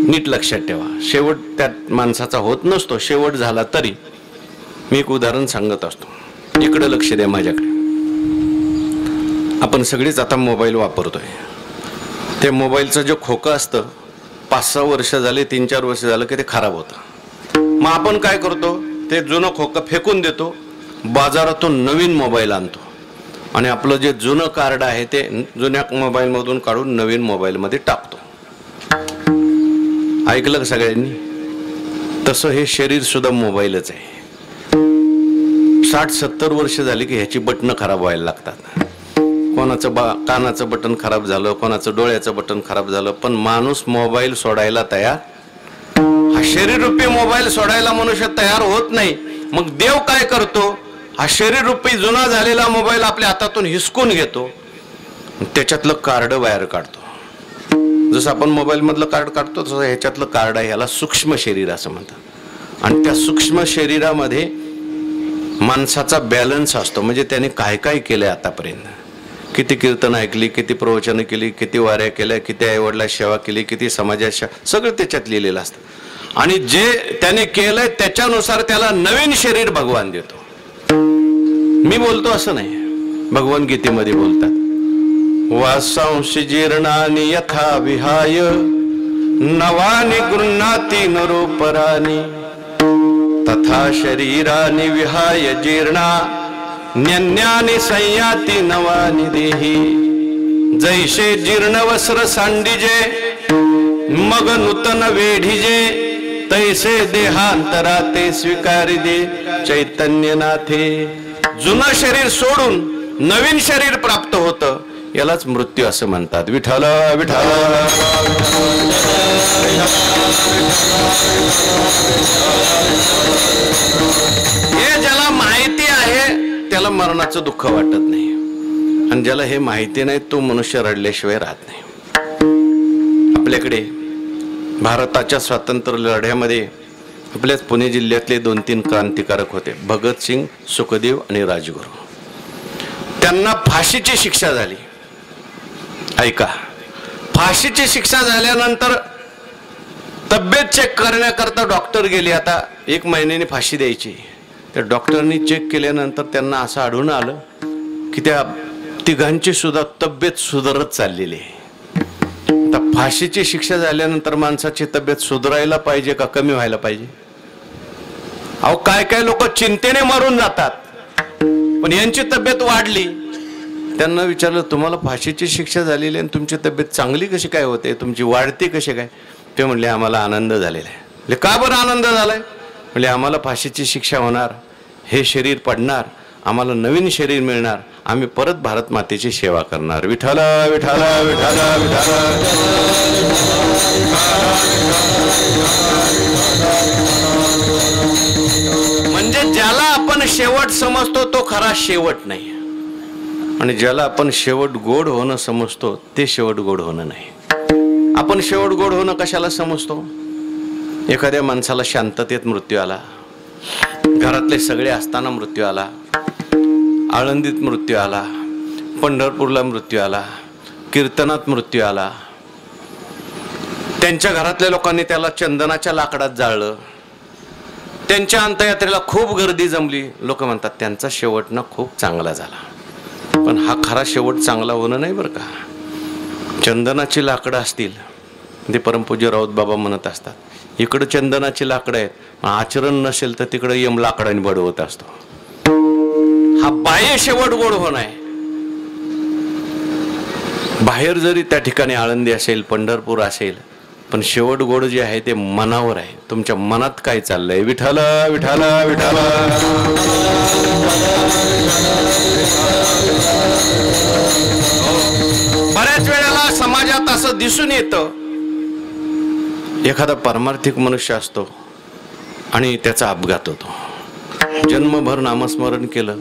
Speaker 1: नीट लक्षात ठेवा. शेवट त्या माणसाचा होत नसतो. शेवट झाला तरी. मी एक उदाहरण सांगत असतो, इकडे लक्ष द्या माझ्याकडे. आपण सगळीच आता मोबाईल वापरतोय. ते मोबाईलचं जे खोकं असतं, 5-6 वर्ष झाले, 3-4 वर्ष झालं की ते खराब होतं. मग आपण काय करतो? ते जुनं खोकं फेकून देतो, बाजारातून नवीन मोबाईल आणतो, आणि आपलं जे जुनं कार्ड आहे ते जुन्या मोबाईलमधून काढून नवीन मोबाईलमध्ये टाकतो. ऐकलं का सगळ्यांनी? तसं हे शरीर सुद्धा मोबाईलच आहे. 60-70 वर्ष झाली की ह्याची बटणं खराब व्हायला लागतात. कोणाचं कानाचं बटन खराब झालं, कोणाचं डोळ्याचं बटन खराब झालं, पण माणूस मोबाईल सोडायला तयार. हा शरीर रूपी मोबाईल सोडायला मनुष्य तयार होत नाही. मग देव काय करतो? हा शरीर रूपी जुना झालेला मोबाईल आपल्या हातातून हिसकून घेतो, त्याच्यातलं कार्ड बाहेर काढतो. जसं आपण मोबाईल मधलं कार्ड काढतो तसं ह्याच्यातलं कार्ड आहे. ह्याला सूक्ष्म शरीर असं म्हणतात. आणि त्या सूक्ष्म शरीरामध्ये माणसाचा बॅलन्स असतो. म्हणजे त्याने काय काय केलंय आतापर्यंत, किती कीर्तन ऐकली, किती प्रवचनं केली, किती वाऱ्या केल्या, किती आईवडिला सेवा केली, किती समाजात सगळं त्याच्यात लिहिलेलं असतं. आणि जे त्याने केलंय त्याच्यानुसार त्याला नवीन शरीर भगवान देतो. मी बोलतो असं नाही, भगवद्गीतेमध्ये बोलतात, वासांशी जीर्णानि यथा विहाय नवानि गृह्णाति नरोपराणि तथा शरीरानि विहाय जीर्णा न्यन्यानि संयाति नवानि देहि. जैसे जीर्ण वस्त्र सांडिजे मग नूतन वेढिजे तैसे देहांतरा ते स्वीकारी दे चैतन्यनाथे. जुनं शरीर सोडून नवीन शरीर प्राप्त होतं, यालाच मृत्यू असं म्हणतात. विठ्ठल विठ्ठल. हे ज्याला माहिती आहे त्याला मरणाचं दुःख वाटत नाही, आणि ज्याला हे माहिती नाही तो मनुष्य रडल्याशिवाय राहत नाही. आपल्याकडे भारताच्या स्वातंत्र्य लढ्यामध्ये आपल्याच पुणे जिल्ह्यातले 2-3 क्रांतिकारक होते, भगतसिंग, सुखदेव आणि राजगुरू. त्यांना फाशीची शिक्षा झाली. ऐका, फाशीची शिक्षा झाल्यानंतर तब्येत चेक करण्याकरता डॉक्टर गेले. आता 1 महिन्याने फाशी द्यायची. त्या डॉक्टरनी चेक केल्यानंतर त्यांना असं आढळून आलं की त्या तिघांची सुद्धा तब्येत सुधारत चाललेली आहे. आता फाशीची शिक्षा झाल्यानंतर माणसाची तब्येत सुधारायला पाहिजे का कमी व्हायला पाहिजे? अहो, काय काय लोक चिंतेने मरून जातात, पण यांची तब्येत वाढली त्यांना विचारलं तुम्हाला फाशीची शिक्षा झालेली आणि तुमची तब्येत चांगली कशी काय होते, तुमची वाढते कशी काय? ते म्हणले आम्हाला आनंद झालेला आहे. म्हणजे का बरं आनंद झालाय? म्हणजे आम्हाला फाशीची शिक्षा होणार, हे शरीर पडणार, आम्हाला नवीन शरीर मिळणार, आम्ही परत भारत मातेची सेवा करणार. विठ्ठल विठ्ठल विठ्ठल विठ्ठल. म्हणजे ज्याला आपण शेवट समजतो तो खरा शेवट नाही, आणि ज्याला आपण शेवट गोड होणं समजतो ते शेवट गोड होणं नाही. आपण शेवट गोड होणं कशाला समजतो? एखाद्या माणसाला शांततेत मृत्यू आला, घरातले सगळे असताना मृत्यू आला, आळंदीत मृत्यू आला, पंढरपूरला मृत्यू आला, कीर्तनात मृत्यू आला, त्यांच्या घरातल्या लोकांनी त्याला चंदनाच्या लाकडात जाळलं, त्यांच्या अंत्ययात्रेला खूप गर्दी जमली, लोक म्हणतात त्यांचा शेवट ना खूप चांगला झाला. पण हा खरा शेवट चांगला होणं नाही बरं का. चंदनाची लाकडं असतील, ते परमपूज्य राऊत बाबा म्हणत असतात, इकडं चंदनाची लाकडं आहेत, आचरण नसेल तर तिकडं यम लाकडाने बडवत असतो. हा बाह्य शेवट गोड होणं आहे. बाहेर जरी त्या ठिकाणी आळंदी असेल, पंढरपूर असेल, पण शेवट गोड जे आहे ते मनावर आहे. तुमच्या मनात काय चाललंय? विठ्ठल विठ्ठल विठ्ठल. बऱ्याच वेळेला समाजात असं दिसून येतं, एखादा परमार्थिक मनुष्य असतो आणि त्याचा अपघात होतो, जन्मभर नामस्मरण केलं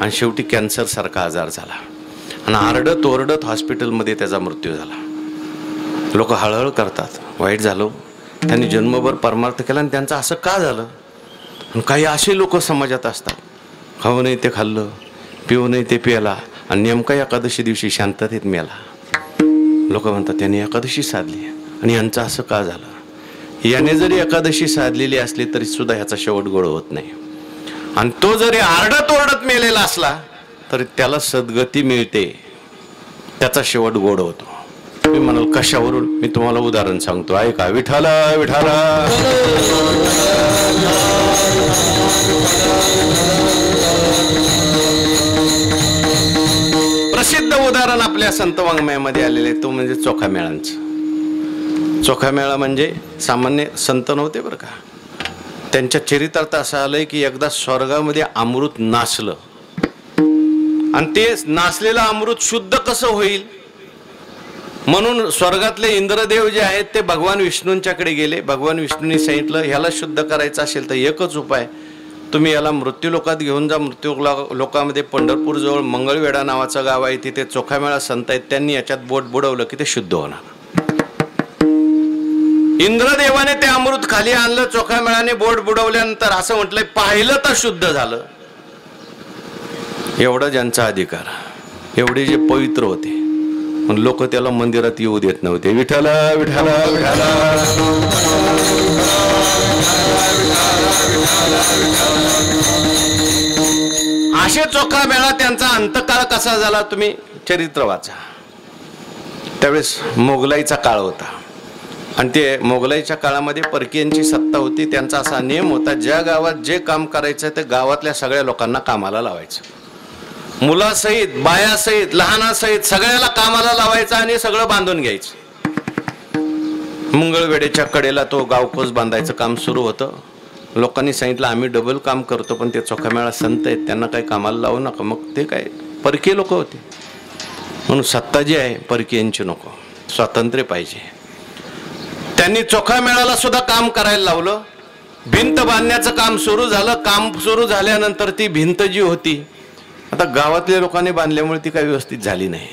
Speaker 1: आणि शेवटी कॅन्सर सारखा आजार झाला आणि आरडत ओरडत हॉस्पिटलमध्ये त्याचा मृत्यू झाला. लोक हळहळ करतात, वाईट झालं, त्यांनी जन्मभर परमार्थ केला आणि त्यांचं असं का झालं? आणि काही असे लोक समाजात असतात, खाऊ नाही ते खाल्लं, पिऊ नाही ते प्याला आणि नेमका एकादशी दिवशी शांततेत मेला. लोक म्हणतात त्यांनी एकादशी साधली आणि यांचं असं का झालं? याने जरी एकादशी साधलेली असली तरी सुद्धा ह्याचा शेवट गोड होत नाही. आणि तो जरी आरडत ओरडत मेलेला असला तरी त्याला सद्गती मिळते, त्याचा शेवट गोड होतो. मी म्हणाल कशावरून? मी तुम्हाला उदाहरण सांगतो, ऐका. विठ्ठल विठ्ठल. प्रसिद्ध उदाहरण आपल्या संत वाङ्मयामध्ये आलेले, तो म्हणजे चोखा मेळांचं. चोखा मेळा म्हणजे सामान्य संत नव्हते बरं का. त्यांच्या चरित्रात असं आलंय की एकदा स्वर्गामध्ये अमृत नासलं आणि ते नासलेलं अमृत शुद्ध कसं होईल म्हणून स्वर्गातले इंद्रदेव जे आहेत ते भगवान विष्णूंच्याकडे गेले. भगवान विष्णूंनी सांगितलं ह्याला शुद्ध करायचं असेल तर एकच उपाय, तुम्ही याला मृत्यू लोकात घेऊन जा. मृत्यू लोकामध्ये पंढरपूर जवळ मंगळवेढा नावाचं गाव आहे, तिथे चोखामेळा संत आहेत, त्यांनी याच्यात बोट बुडवलं की ते शुद्ध होणार. इंद्रदेवाने ते अमृत खाली आणलं, चोखामेळाने बोट बुडवल्यानंतर असं म्हटलंय पाहिलं तर शुद्ध झालं. एवढा ज्यांचा अधिकार, एवढे जे पवित्र होते, पण लोक त्याला मंदिरात येऊ देत नव्हते. विठ्ठल विठ्ठल विठ्ठल. असे चोखा मेळा त्यांचा अंतकाळ कसा झाला तुम्ही चरित्र वाचा. त्यावेळेस मोगलाईचा काळ होता आणि ते मोगलाईच्या काळामध्ये परकीयांची सत्ता होती. त्यांचा असा नियम होता, ज्या गावात जे काम करायचं ते गावातल्या सगळ्या लोकांना कामाला लावायचं. मुलासहित, बायासहित, लहानासहित सगळ्याला कामाला लावायचं आणि सगळं बांधून घ्यायचं. मंगळवेढेच्या कडेला तो गावकोस बांधायचं काम सुरू होतं. लोकांनी सांगितलं आम्ही डबल काम करतो, पण ते चोखामेळा संत आहेत, त्यांना काही कामाला लावू नका. मग ते काय परकीय लोक होते म्हणून सत्ता जी आहे परकीयांची नको, स्वातंत्र्य पाहिजे. त्यांनी चोखामेळाला सुद्धा काम करायला लावलं. भिंत बांधण्याचं काम सुरू झालं. काम सुरू झाल्यानंतर ती भिंत जी होती, आता गावातल्या लोकांनी बांधल्यामुळे ती काही व्यवस्थित झाली नाही.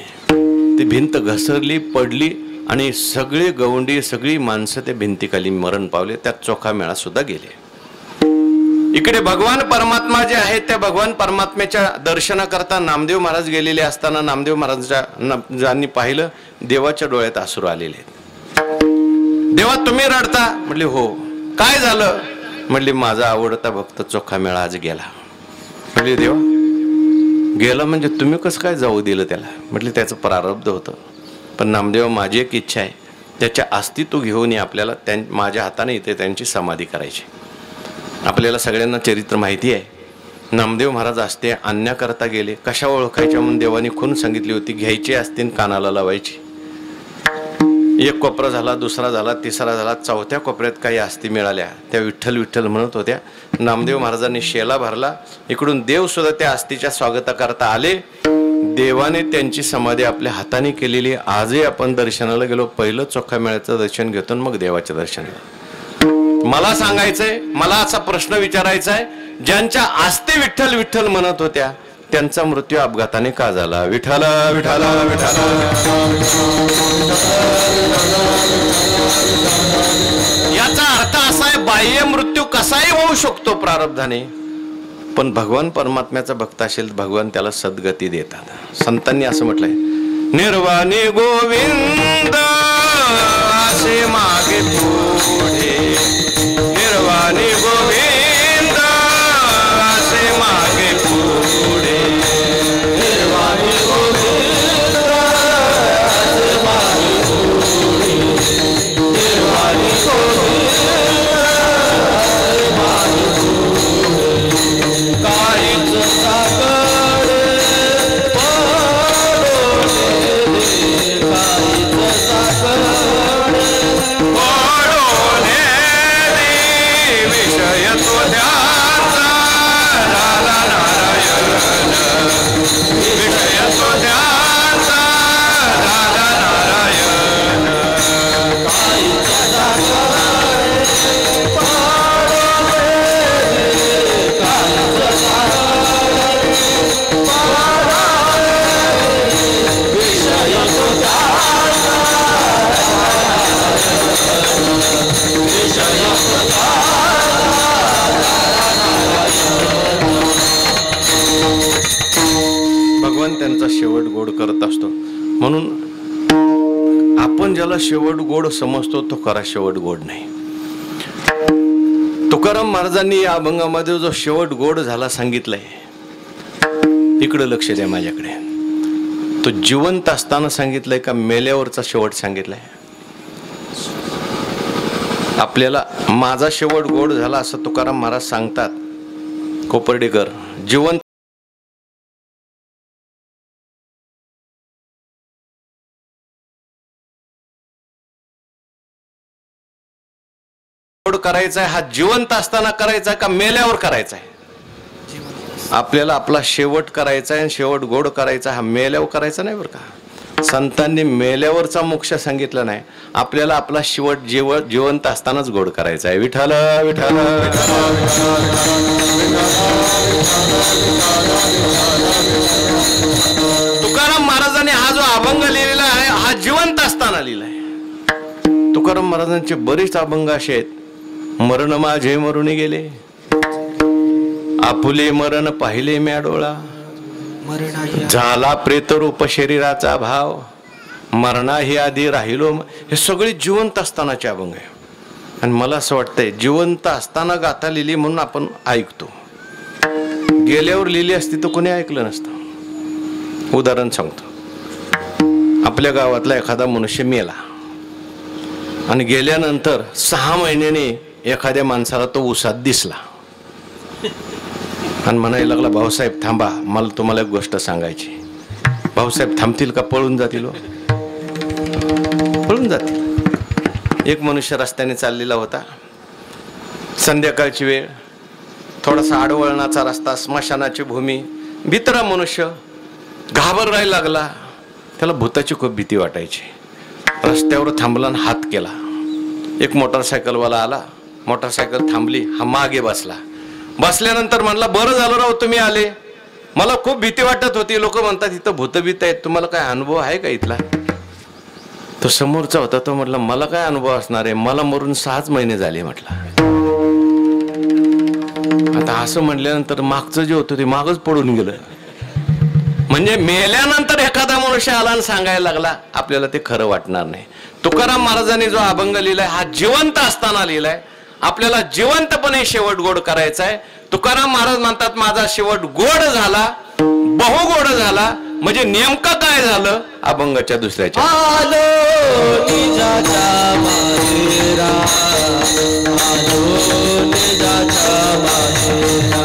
Speaker 1: ती भिंत घसरली, पडली आणि सगळे गवंडी, सगळी माणसं त्या भिंतीखाली मरण पावले. त्यात चोखामेळा सुद्धा गेले. इकडे भगवान परमात्मा जे आहेत त्या भगवान परमात्म्याच्या दर्शनाकरता नामदेव महाराज गेलेले असताना नामदेव महाराजांनी पाहिलं, देवाच्या डोळ्यात अश्रू आलेले. देवा तुम्ही रडता? म्हटले हो. काय झालं? म्हटले माझा आवडता भक्त चोखामेळा आज गेला. म्हटले देवा गेला म्हणजे तुम्ही कसं काय जाऊ दिलं त्याला? म्हटले त्याचं प्रारब्ध होतं, पण नामदेव माझी एक इच्छा आहे, त्याच्या अस्तित्व घेऊन आपल्याला माझ्या हाताने इथे त्यांची समाधी करायची. आपल्याला सगळ्यांना चरित्र माहिती आहे. नामदेव महाराज असते आणण्याकरता गेले. कशा ओळखायच्या म्हणून देवानी खून सांगितली होती, घ्यायची असतील कानाला लावायची. एक कोपरा झाला, दुसरा झाला, तिसरा झाला, चौथ्या कोपऱ्यात काही अस्थी मिळाल्या. त्या विठ्ठल विठ्ठल म्हणत होत्या. नामदेव महाराजांनी शेला भरला. इकडून देव सुद्धा त्या अस्थीच्या स्वागताकरता आले. देवाने त्यांची समाधी आपल्या हाताने केलेली. आजही आपण दर्शनाला गेलो, पहिलं चोखा मेळ्याचं दर्शन घेतो मग देवाच्या दर्शनाला. मला सांगायचंय, मला असा प्रश्न विचारायचा आहे, ज्यांच्या आस्ते विठ्ठल विठ्ठल म्हणत होत्या त्यांचा मृत्यू अपघाताने का झाला? विठ्ठल विठ्ठल विठ्ठल. याचा अर्थ असा आहे, बाह्य मृत्यू कसाही होऊ शकतो प्रारब्धाने, पण भगवान परमात्म्याचा भक्त असेल भगवान त्याला सद्गती देतात. संतांनी असं म्हटलंय, निर्वाणी गोविंद असे मागे पुढे, निर्वाणी गोविंद असे मागे पुढे, निर्वाणी गोविंद असे मागे पुढे, निर्वाणी गोविंद असे मागे पुढे. काहीच सागर पडोले, काहीच सागर पडोले, विषय तो ध्यानचा झाला नारायण, विषय तो ध्यानचा झाला नारायण. काहीच सागर पडोले, काहीच सागर पडोले, विषय तो ध्यानचा विषय तो भगवान त्यांचा शेवट गोड करत असतो. म्हणून आपण ज्याला शेवट गोड समजतो तो खरा शेवट गोड नाही. तुकाराम महाराजांनी या अभंगामध्ये जो शेवट गोड झाला सांगितलाय, इकडे लक्ष द्या माझ्याकडे. तो जिवंत असताना सांगितलंय का मेल्यावरचा शेवट सांगितलाय? आपल्याला माझा शेवट गोड झाला असं तुकाराम महाराज सांगतात. कोपर्डीकर जिवंत गोड करायचा आहे, हा जिवंत असताना करायचा का मेल्यावर करायचा आहे? आपल्याला आपला शेवट करायचा आहे, शेवट गोड करायचा, हा मेल्यावर करायचा नाही बरं का. संतांनी मेल्यावरचा मोक्ष सांगितला नाही, आपल्याला आपला शेवट जिवंत असतानाच गोड करायचा आहे. विठ्ठल विठ्ठल. तुकाराम महाराजांनी हा जो अभंग लिहिलेला आहे हा जिवंत असताना लिहिलाय. तुकाराम महाराजांचे बरेच अभंग असे आहेत. मरण माझे मरुनी गेले, आपुले मरण पाहिले म्या डोळा, झाला प्रेतरूप शरीराचा भाव, मरणाही आधी राहिलो. हे सगळे जिवंत असतानाचे अभंग आहे. आणि मला असं वाटतंय जिवंत असताना गाथा लिहिली म्हणून आपण ऐकतो, गेल्यावर लिहिली असती तर कोणी ऐकलं नसतं. उदाहरण सांगतो. आपल्या गावातला एखादा मनुष्य मेला आणि गेल्यानंतर 6 महिन्याने एखाद्या माणसाला तो उसात दिसला आणि म्हणायला लागला, भाऊसाहेब थांबा, मला तुम्हाला एक गोष्ट सांगायची. भाऊसाहेब थांबतील का? पळून जातील. पळून जातील. एक मनुष्य रस्त्याने चाललेला होता. संध्याकाळची वेळ, थोडासा आडवळणाचा रस्ता, स्मशानाची भूमी. भित्रा मनुष्य घाबरायला लागला. त्याला भूताची खूप भीती वाटायची. रस्त्यावर थांबला आणि हात केला. एक मोटरसायकलवाला आला. मोटरसायकल थांबली. हा मागे बसला. बसल्यानंतर म्हणला, बरं झालं राव तुम्ही आले, मला खूप भीती वाटत होती. लोक म्हणतात इथं भूतभीत आहेत, तुम्हाला काय अनुभव आहे का इथला? तो समोरचा होता. तो म्हटला, मला काय अनुभव असणार आहे, मला मरून 6 महिने झाले म्हटला. आता असं म्हणल्यानंतर मागचं जे होतं ते मागच पडून गेलं. म्हणजे मेल्यानंतर एखादा मनुष्य आला आणि सांगायला लागला, आपल्याला ते खरं वाटणार नाही. तुकाराम महाराजांनी जो अभंग लिहिलाय हा जिवंत असताना लिहिलाय. आपल्याला जिवंतपणे शेवट गोड करायचा आहे. तुकाराम महाराज म्हणतात, माझा शेवट गोड झाला, बहुगोड झाला. म्हणजे नेमका काय झालं? अभंगाच्या दुसऱ्याच्या आलो निजाच्या माहेरा, आलो निजाच्या माहेरा,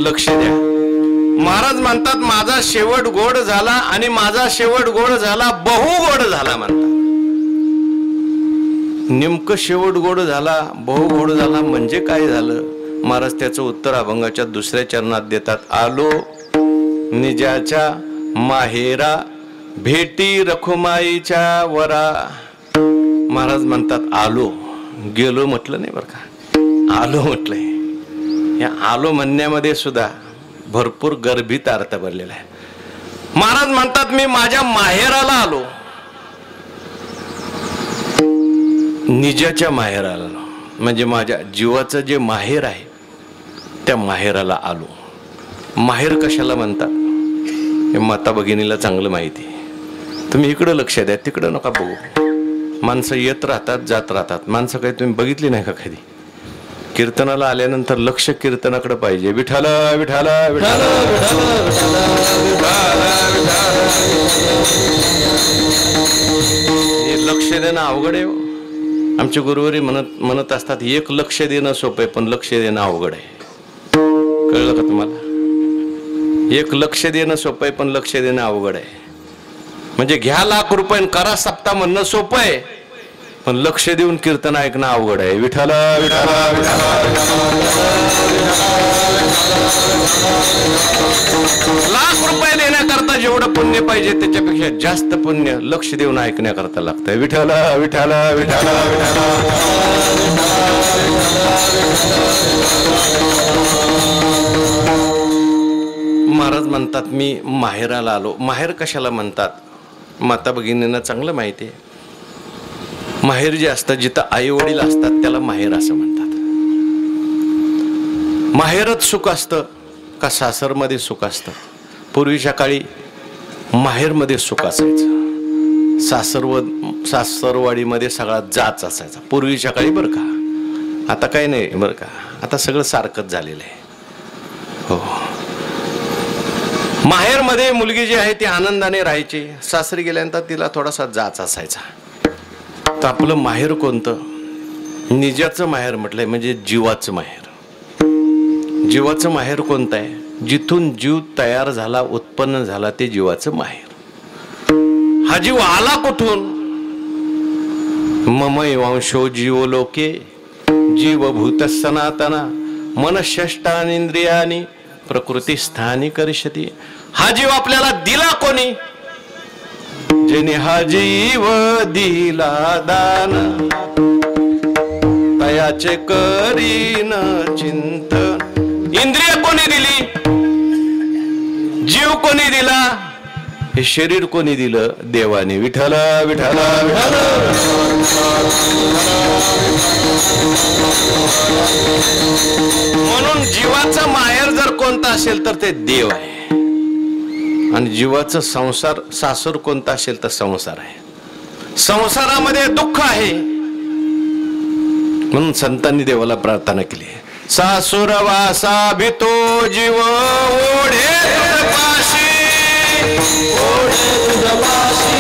Speaker 1: लक्ष द्या. महाराज म्हणतात माझा शेवट गोड झाला आणि माझा शेवट गोड झाला बहु गोड झाला म्हणतात. नेमकं शेवट गोड झाला बहु गोड झाला म्हणजे काय झालं? महाराज त्याचं उत्तर अभंगाच्या दुसऱ्या चरणात देतात. आलो निजाच्या माहेरा भेटी रखुमाईच्या वरा. महाराज म्हणतात आलो, गेलो म्हटलं नाही बरं का, आलो म्हटलंय. या आलो म्हणण्यामध्ये सुद्धा भरपूर गर्भित अर्थ भरलेला आहे. महाराज म्हणतात मी माझ्या माहेराला आलो, निजाच्या माहेराला आलो म्हणजे माझ्या जीवाचं जे माहेर आहे त्या माहेराला आलो. माहेर कशाला म्हणतात हे माता भगिनीला चांगलं माहिती आहे. तुम्ही इकडं लक्ष द्या, तिकडं नका बघू. माणसं येत राहतात जात राहतात. माणसं काही तुम्ही बघितली नाही का कधी? कीर्तनाला आल्यानंतर लक्ष कीर्तनाकडे पाहिजे. विठाला विठाला विठाला हे लक्ष देणं अवघड आहे. आमचे गुरुवारी म्हणत असतात एक लक्ष देणं सोपं आहे पण लक्ष देणं अवघड आहे. कळलं का तुम्हाला? एक लक्ष देणं सोपं आहे पण लक्ष देणं अवघड आहे. म्हणजे घ्या लाख रुपये करा सप्ताह म्हणणं सोपं आहे पण लक्ष देऊन कीर्तन ऐकणं अवघड आहे. विठाला विठाला लाख रुपये देण्याकरता जेवढं पुण्य पाहिजे त्याच्यापेक्षा जास्त पुण्य लक्ष देऊन ऐकण्याकरता लागतंय. विठाला विठाला विठाला विठाला. महाराज म्हणतात मी माहेराला आलो. माहेर कशाला म्हणतात? माता भगिनींना चांगलं माहिती आहे. माहेर जे असतात जिथं आई वडील असतात त्याला माहेर असं म्हणतात. माहेरात सुख असतं का सासरमध्ये सुख असतं? पूर्वीच्या काळी माहेरमध्ये सुख असायचं, सासरवाडीमध्ये सगळा जाच असायचा पूर्वीच्या काळी बरं का. आता काही नाही बरं का, आता सगळं सारखंच झालेलं आहे. हो, माहेरमध्ये मुलगी जी आहे ती आनंदाने राहायची, सासरी गेल्यानंतर तिला थोडासा जाच असायचा. तर आपलं माहेर कोणतं? निजाचं माहेर म्हटलंय म्हणजे जीवाचं माहेर. जीवाचं माहेर कोणतं आहे? जिथून जीव तयार झाला उत्पन्न झाला ते जीवाचं माहेर. हा जीव आला कुठून? मम वंशो जीव लोके जीवभूत सनातना मनषष्टानींद्रियानी प्रकृती स्थानी करिष्यती. हा जीव आपल्याला दिला कोणी? जेने हा जीव दिला दान तयाचे करीन चिंतन. इंद्रिय कोणी दिली? जीव कोणी दिला? हे शरीर कोणी दिलं? देवाने. विठाला विठाला विठाला. म्हणून जीवाचा माहेर जर कोणता असेल तर ते देव आहे आणि जीवाचं संसार सासर कोणता असेल तर संसार आहे. संसारामध्ये दुःख आहे म्हणून संतांनी देवाला प्रार्थना केली. सासुर वासा भितो जीव ओढे तुझपाशी, ओढे तुझपाशी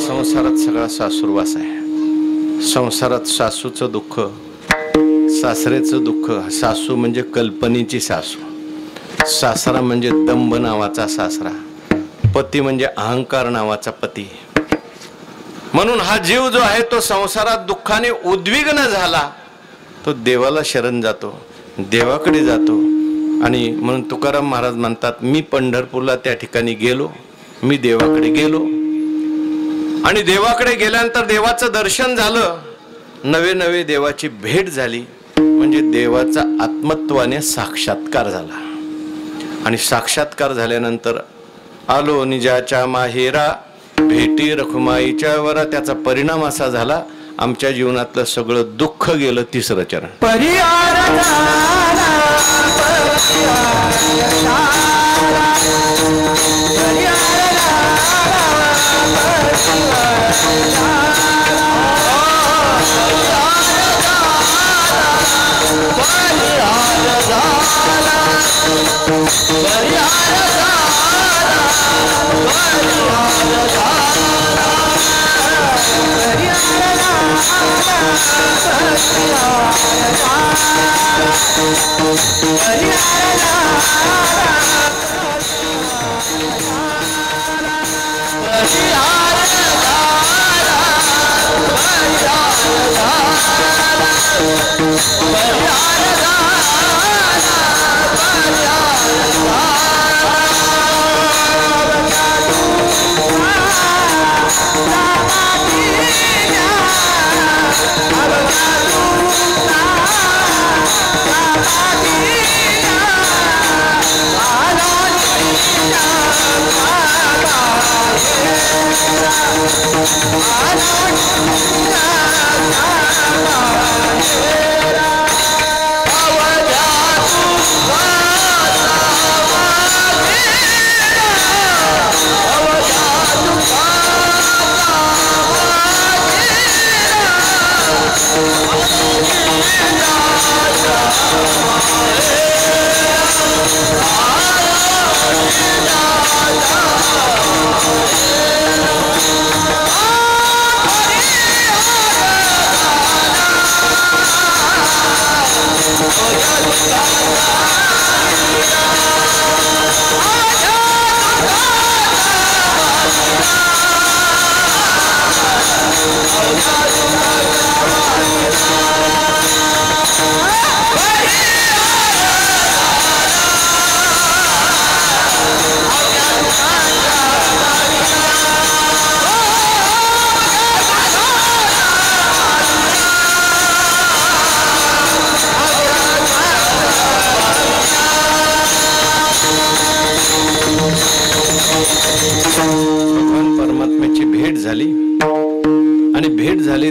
Speaker 1: संसारात सगळा सासूरवास आहे. संसारात सासूचं दुःख, सासरेचं दुःख. सासू म्हणजे कल्पनेची सासू, सासरा म्हणजे दंभ नावाचा सासरा, पती म्हणजे अहंकार नावाचा पती. म्हणून हा जीव जो आहे तो संसारात दुःखाने उद्विग्न झाला तो देवाला शरण जातो, देवाकडे जातो. आणि म्हणून तुकाराम महाराज म्हणतात, मी पंढरपूरला त्या ठिकाणी गेलो, मी देवाकडे गेलो. आणि देवाकडे गेल्यानंतर देवाचं दर्शन झालं, नवे नवे देवाची भेट झाली. म्हणजे देवाचा आत्मत्वाने साक्षात्कार झाला. आणि साक्षात्कार झाल्यानंतर आलो निजाच्या माहेरा, भेटी रखुमाईच्या वरा. त्याचा परिणाम असा झाला, आमच्या जीवनातलं सगळं दुःख गेलं. तिसरं चरण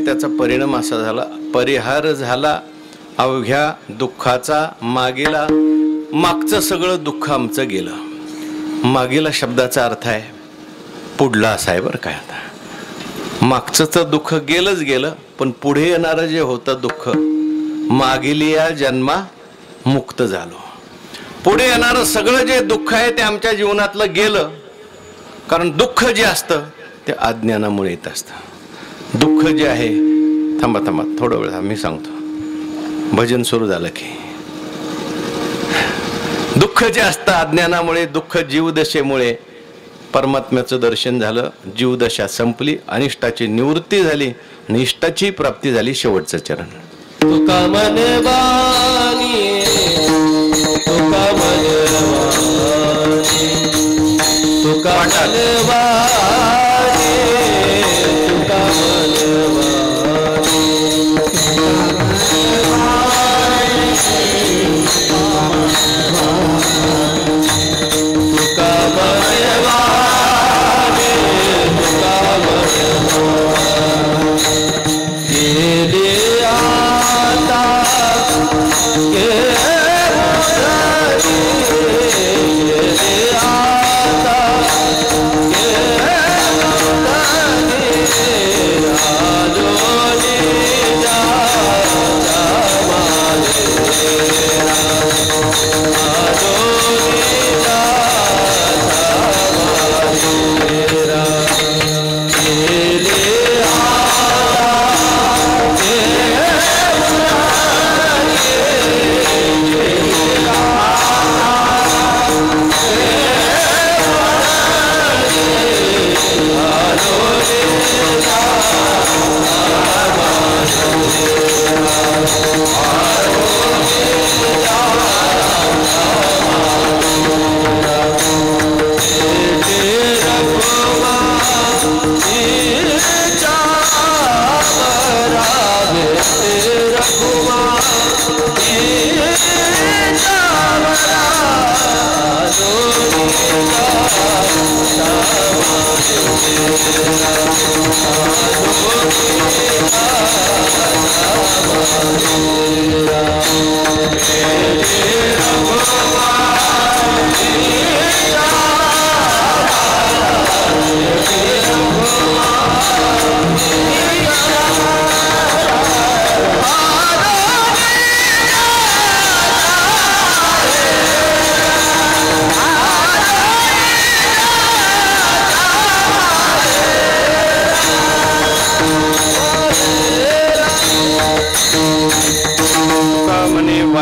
Speaker 1: त्याचा परिणाम असा झाला, परिहार झाला अवघ्या दुःखाचा. मागेला, मागचं सगळं दुःख आमचं गेलं. मागेला शब्दाचा अर्थ आहे पुढला असा आहे बरं काय. आता मागचं तर दुःख गेलंच गेलं, पण पुढे येणारं जे होतं दुःख, मागेली या जन्मा मुक्त झालो. पुढे येणारं सगळं जे दुःख आहे ते आमच्या जीवनातलं गेलं. कारण दुःख जे असतं ते अज्ञानामुळे येत असतं. दुःख जे आहे, थांबा थांबा थोडं वेळ मी सांगतो, भजन सुरू झालं की. दुःख जे असतं अज्ञानामुळे, दुःख जीवदशेमुळे. परमात्म्याचं दर्शन झालं, जीवदशा संपली, अनिष्टाची निवृत्ती झाली, निष्ठाची प्राप्ती झाली. शेवटचं चरण
Speaker 2: तुका मनवानी, तुका मनवानी, तुका मनवानी, तुका मनवानी, तुका मनवानी, तुका मनवानी. गेले आता गेले आता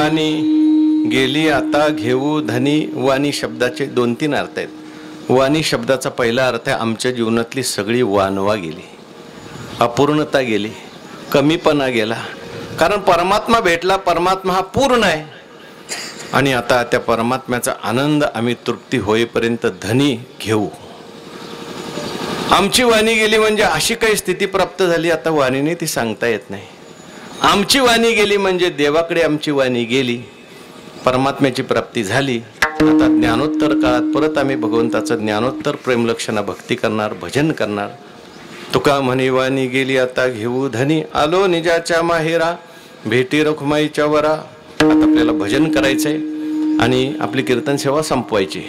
Speaker 1: वाणी गेली आता घेऊ धनी. वाणी शब्दाचे 2-3 अर्थ आहेत. वाणी शब्दाचा पहिला अर्थ आहे आमच्या जीवनातली सगळी वानवा गेली, अपूर्णता गेली, कमीपणा गेला. कारण परमात्मा भेटला. परमात्मा हा पूर्ण आहे आणि आता त्या परमात्म्याचा आनंद आम्ही तृप्ती होईपर्यंत धनी घेऊ. आमची वाणी गेली म्हणजे अशी काही स्थिती प्राप्त झाली आता वाणीने ती सांगता येत नाही. आमची वाणी गेली म्हणजे देवाकडे आमची वाणी गेली, परमात्म्याची प्राप्ती झाली. आता ज्ञानोत्तर काळात परत आम्ही भगवंताचं ज्ञानोत्तर प्रेमलक्षणा भक्ती करणार, भजन करणार. तुका म्हणी वाणी गेली आता घेऊ धनी. आलो निजाच्या माहेरा भेटी रखुमाईच्या वरा. आता आपल्याला भजन करायचंय आणि आपली कीर्तन सेवा संपवायची.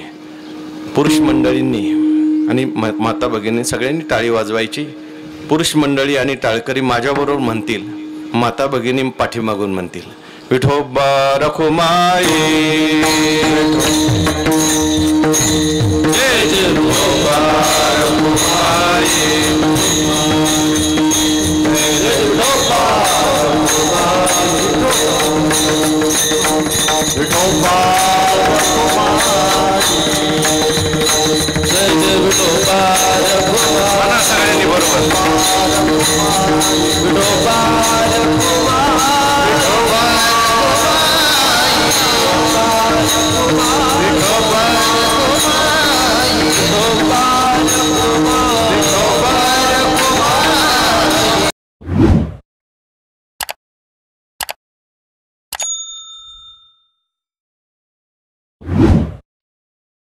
Speaker 1: पुरुष मंडळींनी आणि माता भगिनी सगळ्यांनी टाळी वाजवायची. पुरुष मंडळी आणि टाळकरी माझ्याबरोबर म्हणतील, माता भगिनी पाठीमागून म्हणतील, विठोबा रखुमाई जय जय विठोबा रखुमाई, विठोबा विठोबा जय जय विठोबा रखुमाई. सगळ्यांनी बरोबर विठोबा